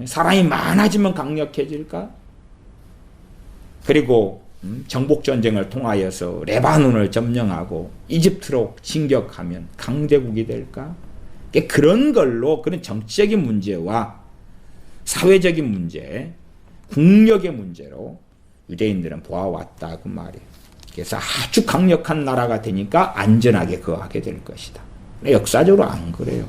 사람이 많아지면 강력해질까? 그리고 정복전쟁을 통하여서 레바논을 점령하고 이집트로 진격하면 강대국이 될까? 그런 걸로, 그런 정치적인 문제와 사회적인 문제, 국력의 문제로 유대인들은 보아왔다 그 말이에요. 그래서 아주 강력한 나라가 되니까 안전하게 거하게 될 것이다. 역사적으로 안 그래요.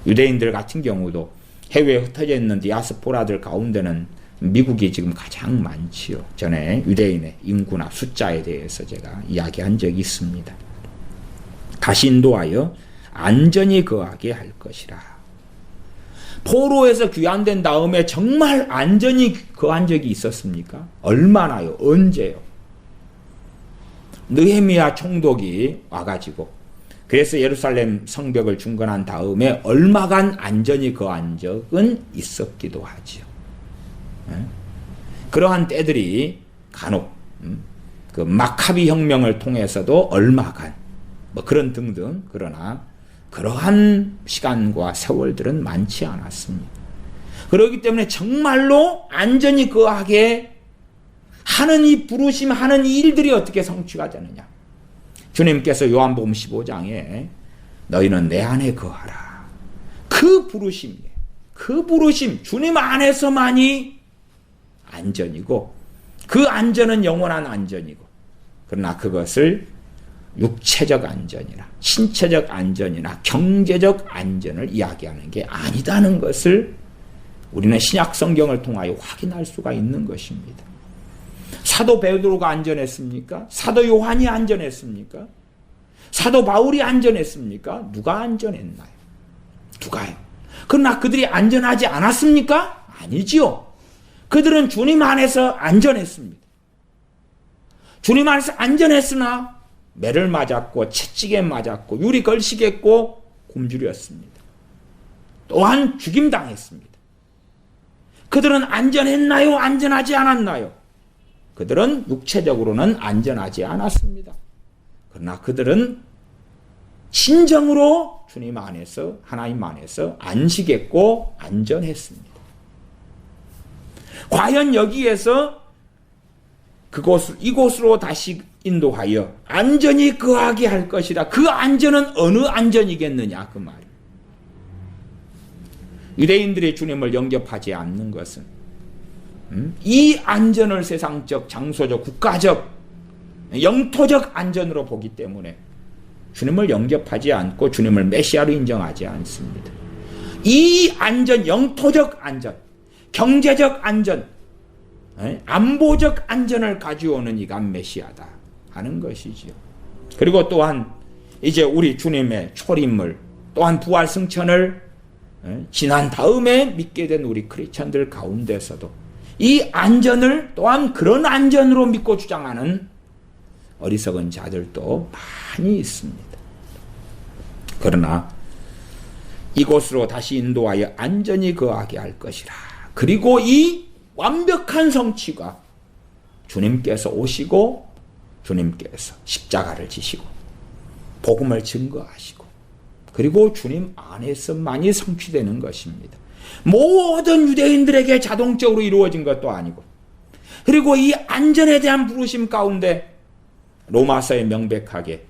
유대인들 같은 경우도 해외에 흩어져 있는 디아스포라들 가운데는 미국이 지금 가장 많지요. 전에 유대인의 인구나 숫자에 대해서 제가 이야기한 적이 있습니다. 다시 인도하여 안전히 거하게 할 것이라. 포로에서 귀환된 다음에 정말 안전히 거한 적이 있었습니까? 얼마나요? 언제요? 느헤미야 총독이 와가지고 그래서 예루살렘 성벽을 중건한 다음에 얼마간 안전히 거한 적은 있었기도 하지요. 그러한 때들이 간혹 그 마카비 혁명을 통해서도 얼마간 뭐 그런 등등, 그러나 그러한 시간과 세월들은 많지 않았습니다. 그렇기 때문에 정말로 안전히 거하게 하는 이 부르심, 하는 이 일들이 어떻게 성취가 되느냐. 주님께서 요한복음 15장에 너희는 내 안에 거하라. 그 부르심이에요. 그 부르심, 주님 안에서만이 안전이고, 그 안전은 영원한 안전이고, 그러나 그것을 육체적 안전이나 신체적 안전이나 경제적 안전을 이야기하는 게 아니다는 것을 우리는 신약 성경을 통하여 확인할 수가 있는 것입니다. 사도 베드로가 안전했습니까? 사도 요한이 안전했습니까? 사도 바울이 안전했습니까? 누가 안전했나요? 누가요? 그러나 그들이 안전하지 않았습니까? 아니지요. 그들은 주님 안에서 안전했습니다. 주님 안에서 안전했으나 매를 맞았고 채찍에 맞았고 유리 걸시겠고 굶주렸습니다. 또한 죽임당했습니다. 그들은 안전했나요? 안전하지 않았나요? 그들은 육체적으로는 안전하지 않았습니다. 그러나 그들은 진정으로 주님 안에서, 하나님 안에서 안식했고 안전했습니다. 과연 여기에서 이곳으로 다시 인도하여 안전히 거하게 할 것이라. 그 안전은 어느 안전이겠느냐 그 말이에요. 유대인들이 주님을 영접하지 않는 것은 이 안전을 세상적, 장소적, 국가적, 영토적 안전으로 보기 때문에 주님을 영접하지 않고 주님을 메시아로 인정하지 않습니다. 이 안전, 영토적 안전, 경제적 안전, 안보적 안전을 가져오는 이가 메시아다 하는 것이지요. 그리고 또한 이제 우리 주님의 초림을, 또한 부활 승천을 지난 다음에 믿게 된 우리 크리스천들 가운데서도 이 안전을 또한 그런 안전으로 믿고 주장하는 어리석은 자들도 많이 있습니다. 그러나 이곳으로 다시 인도하여 안전히 거하게 할 것이라. 그리고 이 완벽한 성취가 주님께서 오시고 주님께서 십자가를 지시고 복음을 증거하시고 그리고 주님 안에서만이 성취되는 것입니다. 모든 유대인들에게 자동적으로 이루어진 것도 아니고, 그리고 이 안전에 대한 부르심 가운데 로마서에 명백하게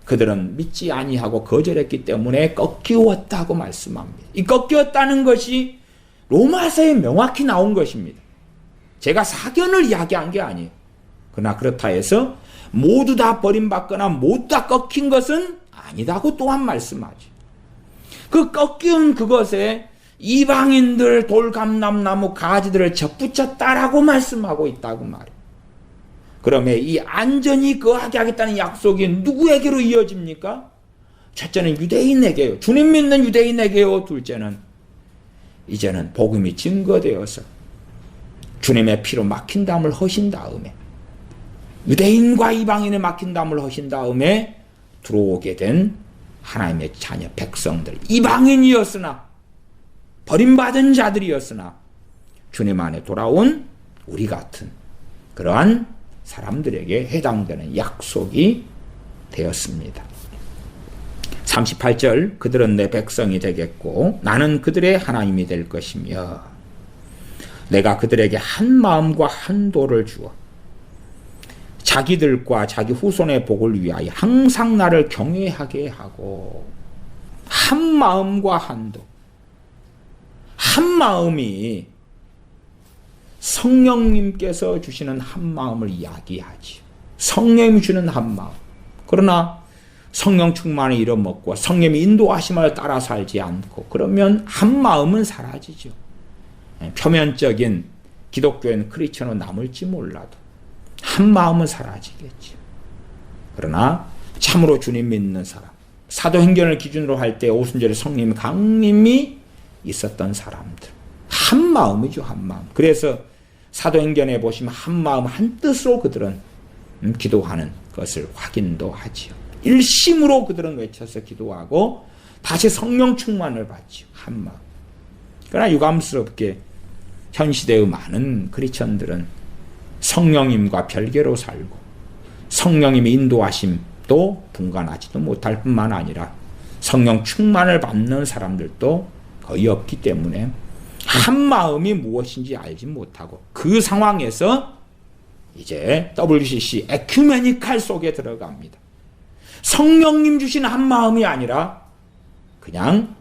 그들은 믿지 아니하고 거절했기 때문에 꺾이었다고 말씀합니다. 이 꺾였다는 것이 로마서에 명확히 나온 것입니다. 제가 사견을 이야기한 게 아니에요. 그러나 그렇다 해서 모두 다 버림받거나 모두 다 꺾인 것은 아니다고 또한 말씀하죠. 그 꺾인 그것에 이방인들 돌감람나무 가지들을 접붙였다라고 말씀하고 있다고 말이에요. 그러면 이 안전히 거하게 하겠다는 약속이 누구에게로 이어집니까? 첫째는 유대인에게요. 주님 믿는 유대인에게요. 둘째는 이제는 복음이 증거되어서 주님의 피로 막힌 담을 허신 다음에 유대인과 이방인의 막힌 담을 허신 다음에 들어오게 된 하나님의 자녀 백성들, 이방인이었으나 버림받은 자들이었으나 주님 안에 돌아온 우리 같은 그러한 사람들에게 해당되는 약속이 되었습니다. 38절, 그들은 내 백성이 되겠고 나는 그들의 하나님이 될 것이며 내가 그들에게 한 마음과 한 도를 주어 자기들과 자기 후손의 복을 위하여 항상 나를 경외하게 하고, 한 마음과 한 도. 한 마음이 성령님께서 주시는 한 마음을 이야기하지. 성령님이 주는 한 마음. 그러나 성령 충만을 잃어먹고 성령님이 인도하심을 따라 살지 않고 그러면 한 마음은 사라지죠. 표면적인 기독교인 크리스천으로 남을지 몰라도 한 마음은 사라지겠죠. 그러나 참으로 주님 믿는 사람, 사도행전을 기준으로 할 때 오순절에 성령님이 강림이 있었던 사람들, 한 마음이죠. 한 마음. 그래서 사도행전에 보시면 한 마음 한 뜻으로 그들은 기도하는 것을 확인도 하지요. 일심으로 그들은 외쳐서 기도하고 다시 성령 충만을 받지요. 한 마음. 그러나 유감스럽게 현 시대의 많은 크리스천들은 성령님과 별개로 살고 성령님의 인도하심도 분간하지도 못할 뿐만 아니라 성령 충만을 받는 사람들도 거의 없기 때문에 한 마음이 무엇인지 알지 못하고 그 상황에서 이제 WCC 에큐메니칼 속에 들어갑니다. 성령님 주신 한 마음이 아니라 그냥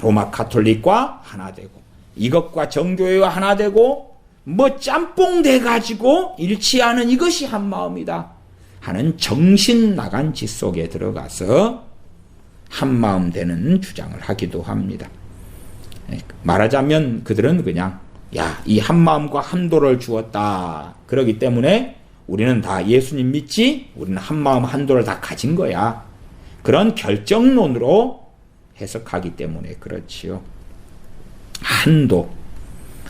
로마 가톨릭과 하나 되고 이것과 정교회와 하나 되고 뭐 짬뽕 돼가지고 일치하는 이것이 한 마음이다 하는 정신 나간 짓 속에 들어가서 한 마음 되는 주장을 하기도 합니다. 말하자면 그들은 그냥 이 한 마음과 한 도를 주었다. 그러기 때문에 우리는 다 예수님 믿지? 우리는 한 마음 한 도를 다 가진 거야. 그런 결정론으로 해석하기 때문에 그렇지요.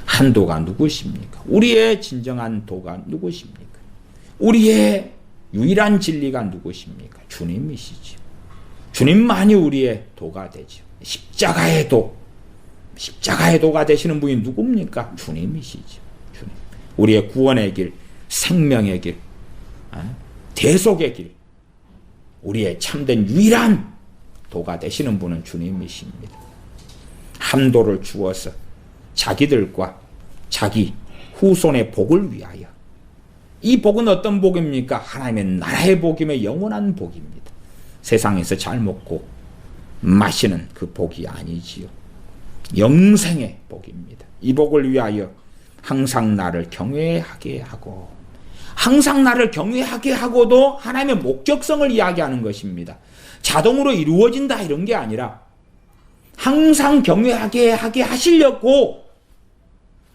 한도가 누구십니까? 우리의 진정한 도가 누구십니까? 우리의 유일한 진리가 누구십니까? 주님이시죠. 주님만이 우리의 도가 되죠. 십자가의 도가 되시는 분이 누굽니까? 주님이시죠. 주님. 우리의 구원의 길, 생명의 길, 대속의 길, 우리의 참된 유일한 도가 되시는 분은 주님이십니다. 한 도를 주어서 자기들과 자기 후손의 복을 위하여. 이 복은 어떤 복입니까? 하나님의 나라의 복임의 영원한 복입니다. 세상에서 잘 먹고 마시는 그 복이 아니지요. 영생의 복입니다. 이 복을 위하여 항상 나를 경외하게 하고, 항상 나를 경외하게 하고도 하나님의 목적성을 이야기하는 것입니다. 자동으로 이루어진다 이런 게 아니라 항상 경외하게 하게 하시려고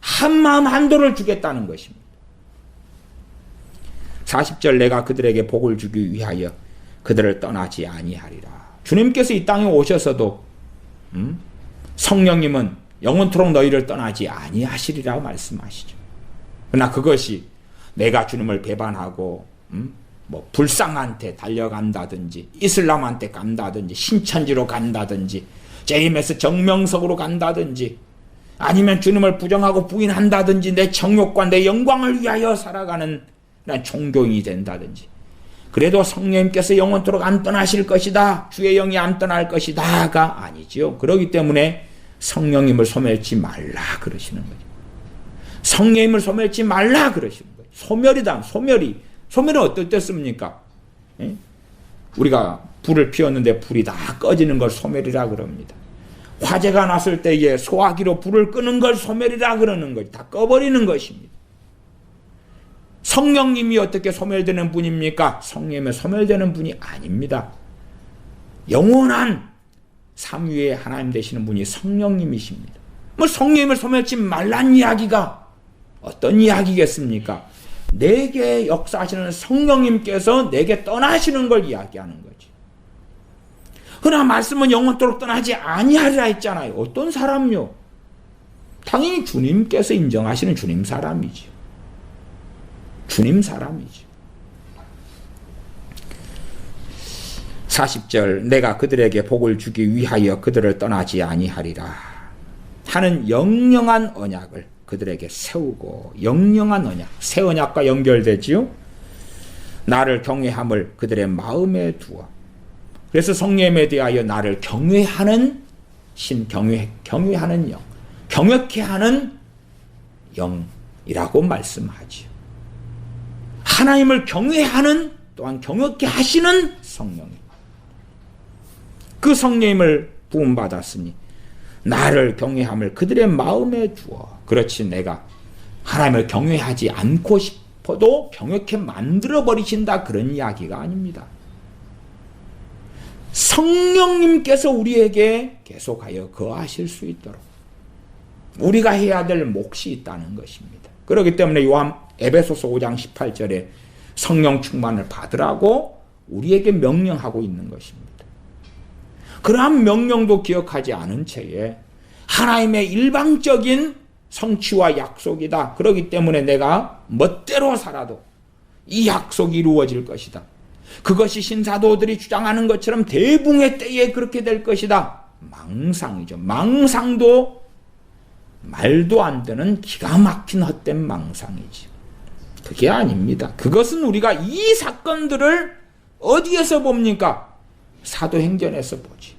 한 마음 한 도를 주겠다는 것입니다. 40절, 내가 그들에게 복을 주기 위하여 그들을 떠나지 아니하리라. 주님께서 이 땅에 오셔서도 성령님은 영원토록 너희를 떠나지 아니하시리라고 말씀하시죠. 그러나 그것이 내가 주님을 배반하고 뭐 불상한테 달려간다든지 이슬람한테 간다든지 신천지로 간다든지 JMS 정명석으로 간다든지 아니면 주님을 부정하고 부인한다든지 내 정욕과 내 영광을 위하여 살아가는 종교인이 된다든지 그래도 성령님께서 영원토록 안 떠나실 것이다. 주의 영이 안 떠날 것이다가 아니지요. 그렇기 때문에 성령님을 소멸치 말라 그러시는 거죠. 성령님을 소멸치 말라 그러시는 거예요. 소멸이다. 소멸은 어떻겠습니까? 예? 우리가 불을 피웠는데 불이 다 꺼지는 걸 소멸이라 그럽니다. 화재가 났을 때에 소화기로 불을 끄는 걸 소멸이라 그러는 거죠. 다 꺼버리는 것입니다. 성령님이 어떻게 소멸되는 분입니까? 성령님이 소멸되는 분이 아닙니다. 영원한 삼위의 하나님 되시는 분이 성령님이십니다. 뭐 성령님을 소멸치 말란 이야기가 어떤 이야기겠습니까? 내게 역사하시는 성령님께서 내게 떠나시는 걸 이야기하는 거지. 그러나 말씀은 영원토록 떠나지 아니하리라 했잖아요. 어떤 사람요? 당연히 주님께서 인정하시는 주님 사람이지. 주님 사람이지. 40절 내가 그들에게 복을 주기 위하여 그들을 떠나지 아니하리라 하는 영영한 언약을 그들에게 세우고 영영한 언약, 새 언약과 연결되지요. 나를 경외함을 그들의 마음에 두어. 그래서 성령님에 대하여 나를 경외하는 신, 경외하는 영, 경외케 하는 영이라고 말씀하지요. 하나님을 경외하는 또한 경외케 하시는 성령님. 그 성령님을 부음받았으니 나를 경외함을 그들의 마음에 두어. 그렇지 내가 하나님을 경외하지 않고 싶어도 경외케 만들어버리신다 그런 이야기가 아닙니다. 성령님께서 우리에게 계속하여 거하실 수 있도록 우리가 해야 될 몫이 있다는 것입니다. 그렇기 때문에 에베소서 5장 18절에 성령 충만을 받으라고 우리에게 명령하고 있는 것입니다. 그러한 명령도 기억하지 않은 채에 하나님의 일방적인 성취와 약속이다. 그렇기 때문에 내가 멋대로 살아도 이 약속이 이루어질 것이다. 그것이 신사도들이 주장하는 것처럼 대붕의 때에 그렇게 될 것이다. 망상이죠. 망상도 말도 안 되는 기가 막힌 헛된 망상이지. 그게 아닙니다. 그것은 우리가 이 사건들을 어디에서 봅니까? 사도행전에서 보지.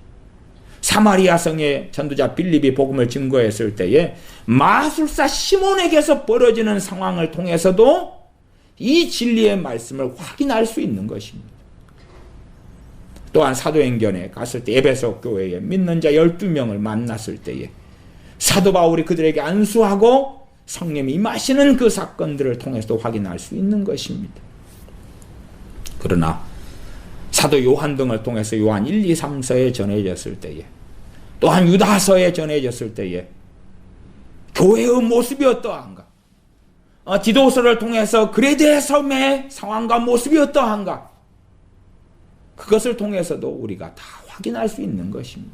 사마리아 성의 전도자 빌립이 복음을 증거했을 때에 마술사 시몬에게서 벌어지는 상황을 통해서도 이 진리의 말씀을 확인할 수 있는 것입니다. 또한 사도행전에 갔을 때 에베소 교회에 믿는 자 12명을 만났을 때에 사도 바울이 그들에게 안수하고 성령이 임하시는 그 사건들을 통해서도 확인할 수 있는 것입니다. 그러나 사도 요한 등을 통해서 요한 1, 2, 3서에 전해졌을 때에 또한 유다서에 전해졌을 때에 교회의 모습이 어떠한가? 디도서를 통해서 그레데 섬의 상황과 모습이 어떠한가? 그것을 통해서도 우리가 다 확인할 수 있는 것입니다.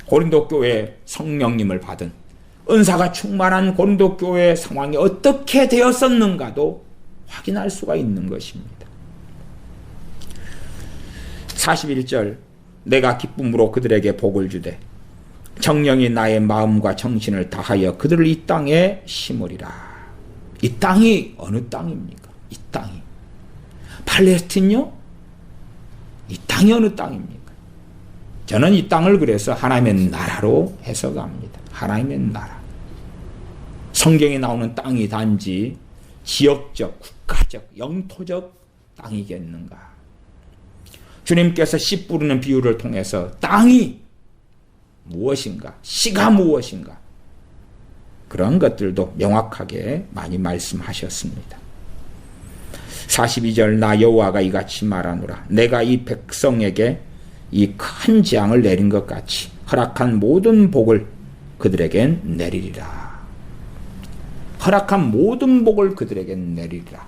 고린도 교회 성령님을 받은 은사가 충만한 고린도 교회의 상황이 어떻게 되었었는가도 확인할 수가 있는 것입니다. 41절 내가 기쁨으로 그들에게 복을 주되 정령이 나의 마음과 정신을 다하여 그들을 이 땅에 심으리라. 이 땅이 어느 땅입니까? 이 땅이 팔레스틴요? 이 땅이 어느 땅입니까? 저는 이 땅을 그래서 하나님의 나라로 해석합니다. 하나님의 나라. 성경에 나오는 땅이 단지 지역적, 국가적, 영토적 땅이겠는가? 주님께서 씨 뿌리는 비유를 통해서 땅이 무엇인가, 씨가 무엇인가, 그런 것들도 명확하게 많이 말씀하셨습니다. 42절 나 여호와가 이같이 말하노라. 내가 이 백성에게 이 큰 재앙을 내린 것 같이 허락한 모든 복을 그들에겐 내리리라. 허락한 모든 복을 그들에겐 내리리라.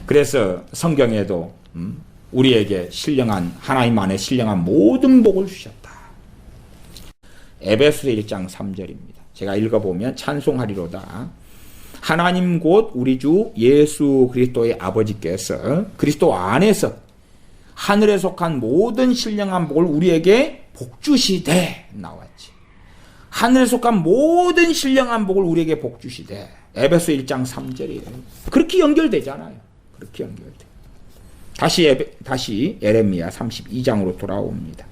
그래서 성경에도 우리에게 신령한 하나님 안에 신령한 모든 복을 주셨다. 에베소서 1장 3절입니다. 제가 읽어보면 찬송하리로다. 하나님 곧 우리 주 예수 그리스도의 아버지께서 그리스도 안에서 하늘에 속한 모든 신령한 복을 우리에게 복주시되 나왔지. 하늘에 속한 모든 신령한 복을 우리에게 복주시되. 에베소 1장 3절이에요. 그렇게 연결되잖아요. 그렇게 연결돼. 다시 예레미야 32장으로 돌아옵니다.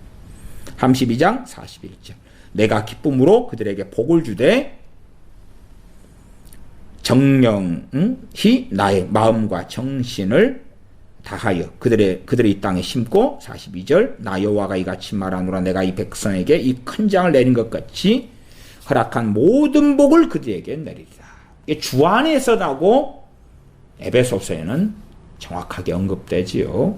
32장 41절. 내가 기쁨으로 그들에게 복을 주되 정령히 나의 마음과 정신을 다하여 그들의 이 땅에 심고 42절. 나 여호와가 이같이 말하노라. 내가 이 백성에게 이 큰 장을 내린 것 같이 허락한 모든 복을 그들에게 내리리라. 이게 주 안에서라고 에베소서에는 정확하게 언급되지요.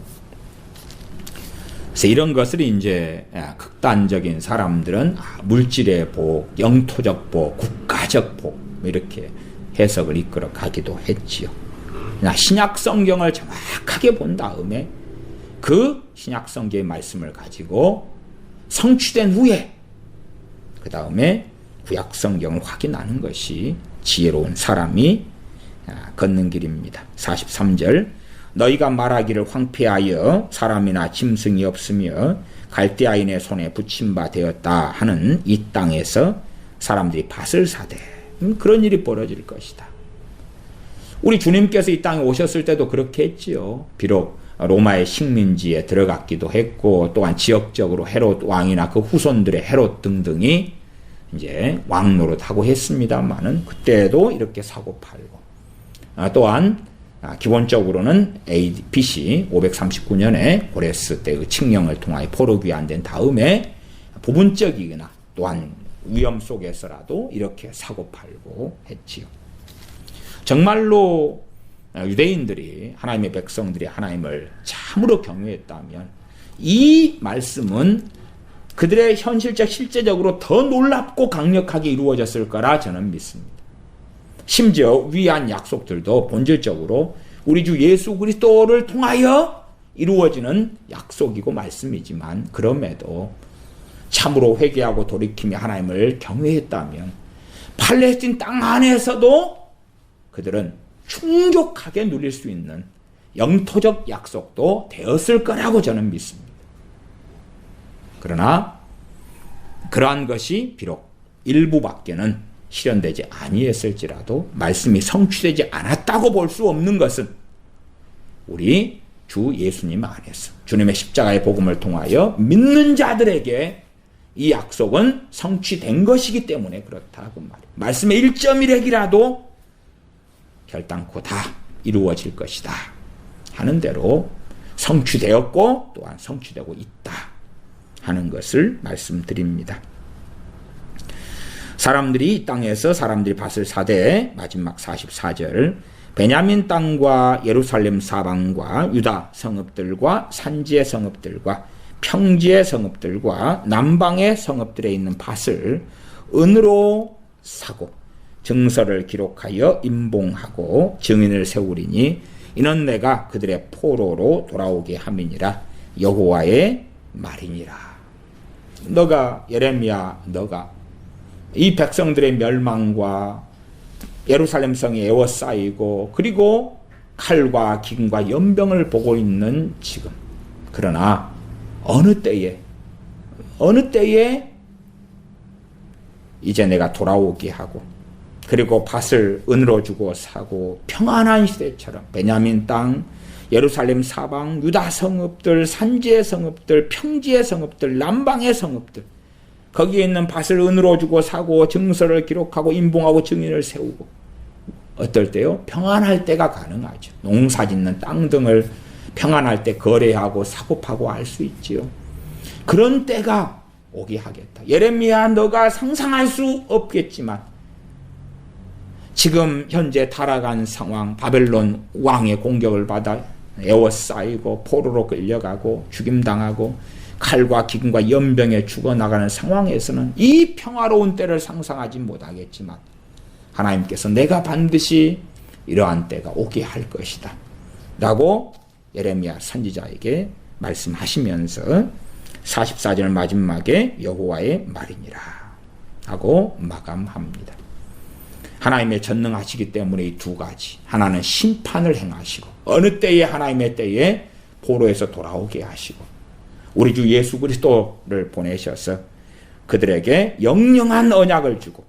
그래서 이런 것을 이제 극단적인 사람들은 물질의 복, 영토적 복, 국가적 복 이렇게 해석을 이끌어 가기도 했지요. 신약 성경을 정확하게 본 다음에 그 신약 성경의 말씀을 가지고 성취된 후에 그 다음에 구약 성경을 확인하는 것이 지혜로운 사람이 걷는 길입니다. 43절. 너희가 말하기를 황폐하여 사람이나 짐승이 없으며 갈대아인의 손에 붙임 바 되었다 하는 이 땅에서 사람들이 밭을 사되 그런 일이 벌어질 것이다. 우리 주님께서 이 땅에 오셨을 때도 그렇게 했지요. 비록 로마의 식민지에 들어갔기도 했고 또한 지역적으로 헤롯 왕이나 그 후손들의 헤롯 등등이 이제 왕 노릇하고 했습니다만은 그때도 이렇게 사고 팔고 또한 기본적으로는 BC 539년에 고레스 때의 칙령을 통하여 포로 귀환된 다음에 부분적이거나 또한 위험 속에서라도 이렇게 사고 팔고 했지요. 정말로 유대인들이 하나님의 백성들이 하나님을 참으로 경외했다면 이 말씀은 그들의 실제적으로 더 놀랍고 강력하게 이루어졌을 거라 저는 믿습니다. 심지어 위한 약속들도 본질적으로 우리 주 예수 그리스도를 통하여 이루어지는 약속이고 말씀이지만 그럼에도 참으로 회개하고 돌이키며 하나님을 경외했다면 팔레스틴 땅 안에서도 그들은 충족하게 누릴 수 있는 영토적 약속도 되었을 거라고 저는 믿습니다. 그러나 그러한 것이 비록 일부밖에는 실현되지 아니했을지라도 말씀이 성취되지 않았다고 볼 수 없는 것은 우리 주 예수님 안에서 주님의 십자가의 복음을 통하여 믿는 자들에게 이 약속은 성취된 것이기 때문에 그렇다고 말이에요. 말씀의 1.1핵이라도 결단코 다 이루어질 것이다 하는 대로 성취되었고 또한 성취되고 있다 하는 것을 말씀드립니다. 사람들이 이 땅에서 사람들이 밭을 사되 마지막 44절 베냐민 땅과 예루살렘 사방과 유다 성읍들과 산지의 성읍들과 평지의 성읍들과 남방의 성읍들에 있는 밭을 은으로 사고 증서를 기록하여 임봉하고 증인을 세우리니 이는 내가 그들의 포로로 돌아오게 함이니라 여호와의 말이니라. 너가 예레미야 너가 이 백성들의 멸망과 예루살렘 성이 에워싸이고 그리고 칼과 기근과 연병을 보고 있는 지금 그러나 어느 때에 이제 내가 돌아오게 하고 그리고 밭을 은으로 주고 사고 평안한 시대처럼 베냐민 땅 예루살렘 사방 유다 성읍들 산지의 성읍들 평지의 성읍들 남방의 성읍들 거기에 있는 밭을 은으로 주고 사고 증서를 기록하고 임봉하고 증인을 세우고 어떨 때요? 평안할 때가 가능하죠. 농사 짓는 땅 등을 평안할 때 거래하고 사고 파고 할 수 있지요. 그런 때가 오게 하겠다. 예레미야 너가 상상할 수 없겠지만 지금 현재 타락한 상황 바벨론 왕의 공격을 받아 에워싸이고 포로로 끌려가고 죽임당하고 칼과 기근과 연병에 죽어나가는 상황에서는 이 평화로운 때를 상상하지 못하겠지만 하나님께서 내가 반드시 이러한 때가 오게 할 것이다 라고 예레미야 선지자에게 말씀하시면서 44절 마지막에 여호와의 말이니라 하고 마감합니다. 하나님의 전능하시기 때문에 이 두 가지. 하나는 심판을 행하시고 어느 때에 하나님의 때에 포로에서 돌아오게 하시고 우리 주 예수 그리스도를 보내셔서 그들에게 영영한 언약을 주고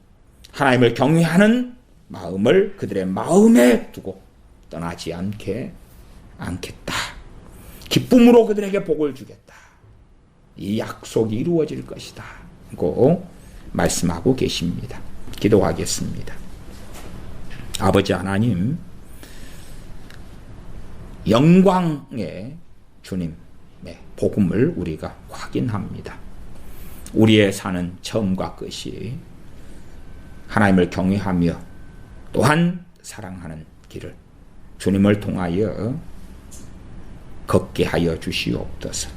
하나님을 경외하는 마음을 그들의 마음에 두고 떠나지 않겠다. 기쁨으로 그들에게 복을 주겠다. 이 약속이 이루어질 것이다. 고 말씀하고 계십니다. 기도하겠습니다. 아버지 하나님, 영광의 주님의 복음을 우리가 확인합니다. 우리의 사는 처음과 끝이 하나님을 경외하며 또한 사랑하는 길을 주님을 통하여 걷게 하여 주시옵소서.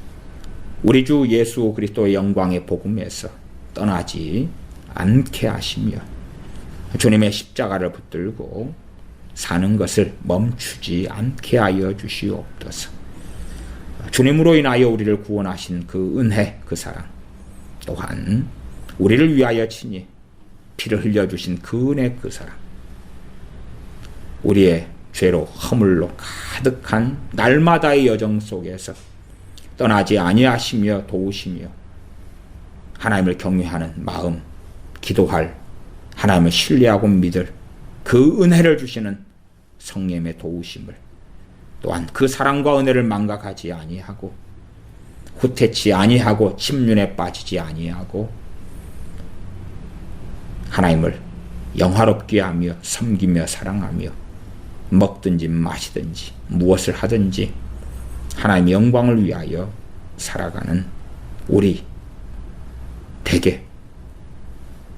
우리 주 예수 그리스도의 영광의 복음에서 떠나지 않게 하시며 주님의 십자가를 붙들고 사는 것을 멈추지 않게 하여 주시옵소서. 주님으로 인하여 우리를 구원하신 그 은혜, 그 사랑, 또한 우리를 위하여 친히 피를 흘려주신 그 은혜, 그 사랑, 우리의 죄로 허물로 가득한 날마다의 여정 속에서 떠나지 아니하시며 도우시며 하나님을 경외하는 마음, 기도할, 하나님을 신뢰하고 믿을 그 은혜를 주시는 성령의 도우심을, 또한 그 사랑과 은혜를 망각하지 아니하고 후퇴치 아니하고 침륜에 빠지지 아니하고 하나님을 영화롭게 하며 섬기며 사랑하며 먹든지 마시든지 무엇을 하든지 하나님의 영광을 위하여 살아가는 우리 되게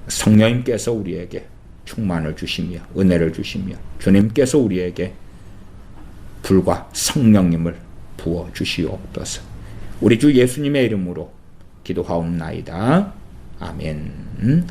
성령님께서 우리에게 충만을 주시며 은혜를 주시며 주님께서 우리에게 불과 성령님을 부어 주시옵소서. 우리 주 예수님의 이름으로 기도하옵나이다. 아멘.